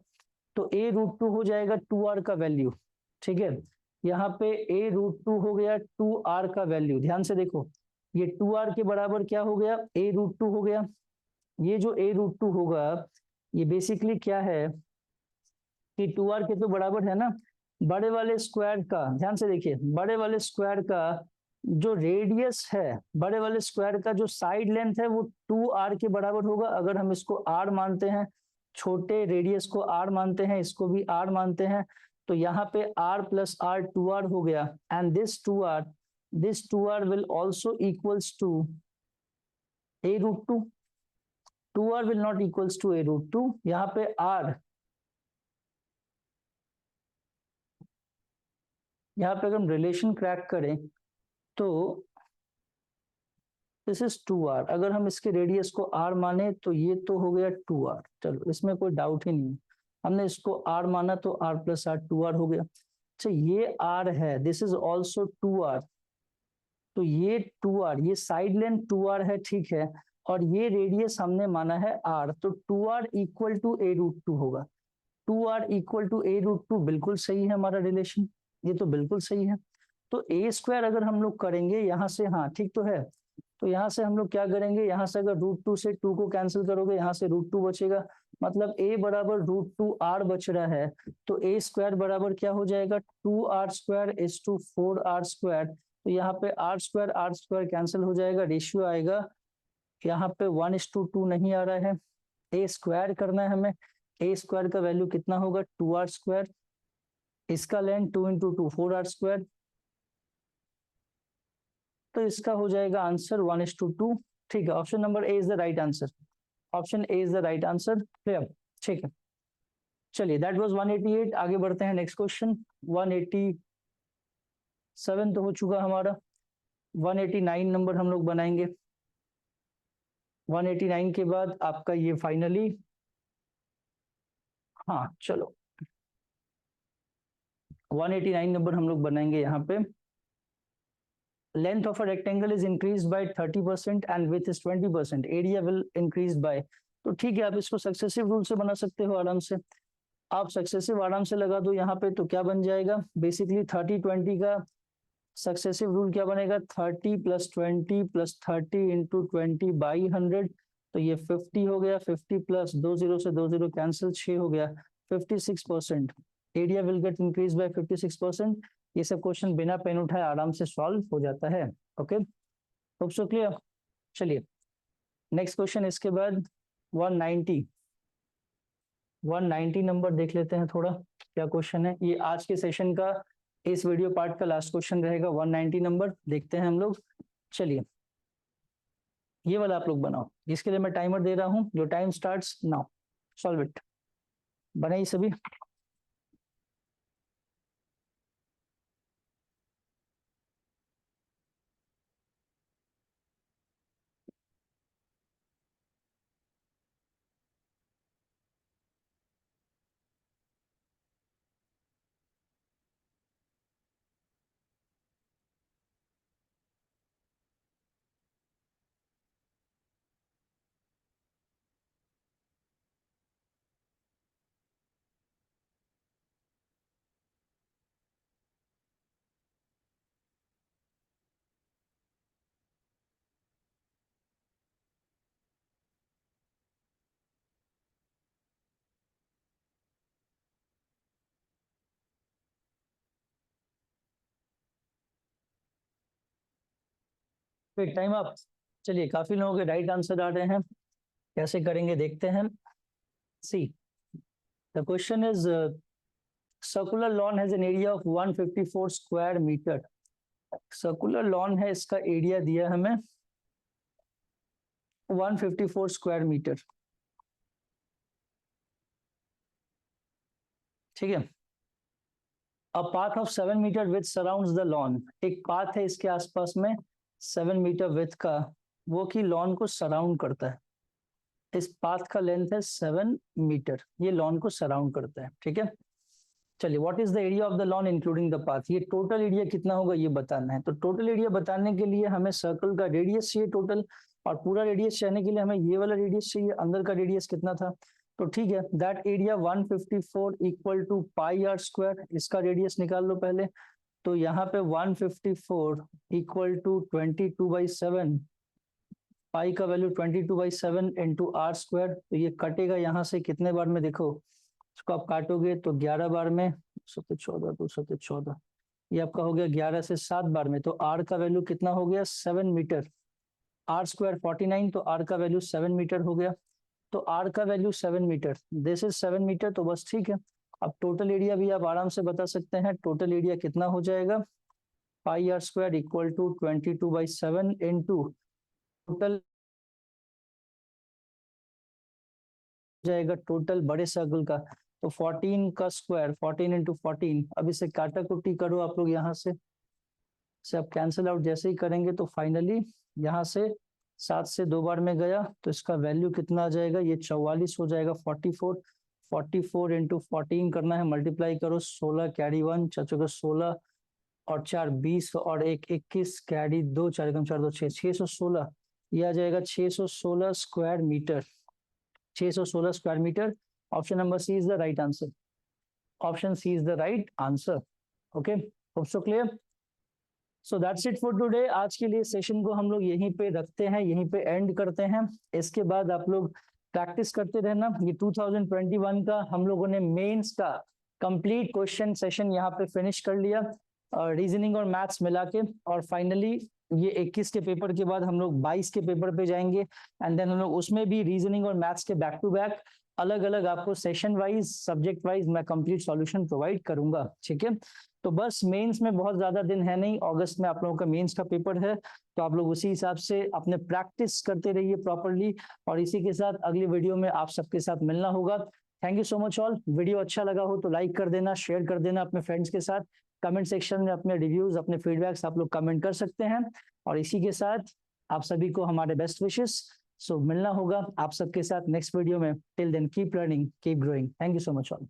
[SPEAKER 1] तो a रूट 2 हो जाएगा 2r का वैल्यू, ठीक है। यहाँ पे a रूट 2 हो गया 2r का वैल्यू, ध्यान से देखो ये 2r के बराबर क्या हो गया, a रूट 2 हो गया। ये जो a रूट 2 होगा ये बेसिकली क्या है कि 2r के तो बराबर है ना बड़े वाले स्क्वायर का, ध्यान से देखिए बड़े वाले स्क्वायर का जो रेडियस है, बड़े वाले स्क्वायर का जो साइड लेंथ है वो 2r के बराबर होगा। अगर हम इसको r मानते हैं, छोटे रेडियस को r मानते हैं, इसको भी r मानते हैं, तो यहाँ पे r प्लस r 2r हो गया, and this 2r will also equals to a root 2, 2r will not equals to a root 2। यहाँ पे r, यहाँ पे अगर हम रिलेशन क्रैक करें तो दिस इज 2r, अगर हम इसके रेडियस को r माने तो ये तो हो गया 2r, चलो इसमें कोई डाउट ही नहीं, हमने इसको r माना तो r प्लस r 2r हो गया। अच्छा ये r है, दिस इज ऑल्सो 2r, तो ये 2r, ये साइड लेंथ 2r है, ठीक है, और ये रेडियस हमने माना है r, तो 2r equal to a root 2 होगा। 2r equal to a root 2 बिल्कुल सही है हमारा रिलेशन, ये तो बिल्कुल सही है। तो a स्क्वायर अगर हम लोग करेंगे यहाँ से, हाँ ठीक तो है, तो यहाँ से हम लोग क्या करेंगे, यहाँ से अगर रूट 2 से 2 को कैंसिल करोगे, यहाँ से रूट 2 बचेगा, मतलब a बराबर रूट 2r बच रहा है, तो a स्क्वायर बराबर क्या हो जाएगा, 2r square is to 4r square. तो यहाँ पे r स्क्वायर कैंसिल हो जाएगा, रेशियो आएगा यहाँ पे 1:2 नहीं आ रहा है, a स्क्वायर करना है हमें, a स्क्वायर का वैल्यू कितना होगा 2r स्क्वायर, इसका लेंथ 2 इंटू 2 4r स्क्वायर, तो इसका हो जाएगा आंसर 1:2। ठीक है, option number A is the right answer. Option A is the right answer. Clear? ठीक है, चलिए दैट वाज 188। आगे बढ़ते हैं, नेक्स्ट क्वेश्चन। 187 तो हो चुका हमारा, 189 नंबर हम लोग बनाएंगे। 189 के बाद आपका ये फाइनली, हाँ चलो 189 नंबर हम लोग बनाएंगे। यहाँ पे length of a rectangle is increase by 30% and with is 20%, area will increase by. तो ठीक है, आप इसको सक्सेसिव रूल से बना सकते हो आराम से। आप सक्सेसिव आराम से लगा दो यहाँ पे, तो क्या बन जाएगा बेसिकली 30-20 का सक्सेसिव रूल क्या बनेगा, 30 + 20 + 30 × 20 / 100, तो ये 50 हो गया। 50 + 2 0 से 2 0 कैंसिल, 6 हो गया। 56%, area will get increase by 56%। ये सब क्वेश्चन बिना पेन उठाए आराम से सॉल्व हो जाता है। Okay, hope so clear. चलिए नेक्स्ट क्वेश्चन, इसके बाद 190 नंबर देख लेते हैं थोड़ा, क्या क्वेश्चन है ये आज के सेशन का, इस वीडियो पार्ट का लास्ट क्वेश्चन रहेगा। 190 नंबर देखते हैं हम लोग। चलिए ये वाला आप लोग बनाओ, जिसके लिए मैं टाइमर दे रहा हूं। जो time starts now, solve it. बनाइए सभी। Time up. चलिए काफी लोगों के राइट आंसर आ रहे हैं, कैसे करेंगे देखते हैं। See the question is circular lawn has an area of 154 square metre. Circular lawn है, इसका एरिया दिया हमें 154 स्क्वायर मीटर। ठीक है, a path of 7 metre with surrounds the lawn. एक पाथ है इसके आसपास में 7 मीटर विथ का, वो कि लॉन को सराउंड करता है। इस पाथ का लेंथ है 7 मीटर, ये लॉन को सराउंड करता है। ठीक है, चलिए what is the area of the lawn including the path, ये टोटल एरिया कितना होगा ये बताना है। तो टोटल एरिया बताने के लिए हमें सर्कल का रेडियस चाहिए टोटल, और पूरा रेडियस चाहने के लिए हमें ये वाला रेडियस चाहिए। अंदर का रेडियस कितना था, तो ठीक है, दैट एरिया 154 = πr²। इसका रेडियस निकाल लो पहले। तो यहाँ पे 154 = 22/7, पाई का वैल्यू 22/7 × r²। तो ये कटेगा यहाँ से कितने बार में, देखो इसको आप काटोगे तो 11 बार में, 14 2 14, ये आपका हो गया 11 से 7 बार में। तो r का वैल्यू कितना हो गया, 7 मीटर। r² 49, तो r का वैल्यू 7 मीटर हो गया। तो r का value 7 metre, this is 7 metre, तो बस ठीक है। अब टोटल एरिया भी आप आराम से बता सकते हैं। टोटल एरिया कितना हो जाएगा, πr² = 22/7 इंटू टोटल जाएगा टोटल बड़े सर्कल का, तो 14 का स्क्वायर, 14 × 14। अब इसे काटा कुटी करो आप लोग, यहाँ से आप कैंसिल आउट जैसे ही करेंगे तो फाइनली यहाँ से 7 से 2 बार में गया, तो इसका वैल्यू कितना आ जाएगा, ये 44 हो जाएगा। 44 × 14 करना है, मल्टीप्लाई करो, 16 कैरी 1 4 16 और 4 20 और 1 21 कैरी 2 4 4 2 6 616, ये आ जाएगा 616 square metre. 616 square metre. Option number C is the right answer. Option C is the right answer. Okay, hope so clear. So that's it for today. आज के लिए सेशन को हम लोग यहीं पे रखते हैं, यहीं पे एंड करते हैं। इसके बाद आप लोग प्रैक्टिस करते रहना। ये 2021 का हम लोगों ने मेंस का कंप्लीट क्वेश्चन सेशन यहाँ पे फिनिश कर लिया, रीजनिंग और मैथ्स मिला के। और फाइनली ये 21 के पेपर के बाद हम लोग 22 के पेपर पे जाएंगे, एंड देन हम लोग उसमें भी रीजनिंग और मैथ्स के बैक टू बैक अलग अलग आपको सेशन वाइज, सब्जेक्ट वाइज मैं कंप्लीट सॉल्यूशन प्रोवाइड करूंगा। ठीक है, तो बस मेंस में बहुत ज्यादा दिन है नहीं, अगस्त में आप लोगों का मेंस का पेपर है, तो आप लोग उसी हिसाब से अपने प्रैक्टिस करते रहिए प्रॉपरली। और इसी के साथ अगली वीडियो में आप सबके साथ मिलना होगा। Thank you so much all. Video अच्छा लगा हो तो लाइक कर देना, शेयर कर देना अपने फ्रेंड्स के साथ। कमेंट सेक्शन में अपने रिव्यूज, अपने फीडबैक्स आप लोग कमेंट कर सकते हैं। और इसी के साथ आप सभी को हमारे बेस्ट विशेस। सो मिलना होगा आप सबके साथ नेक्स्ट वीडियो में। Till then keep learning, keep growing. Thank you so much all.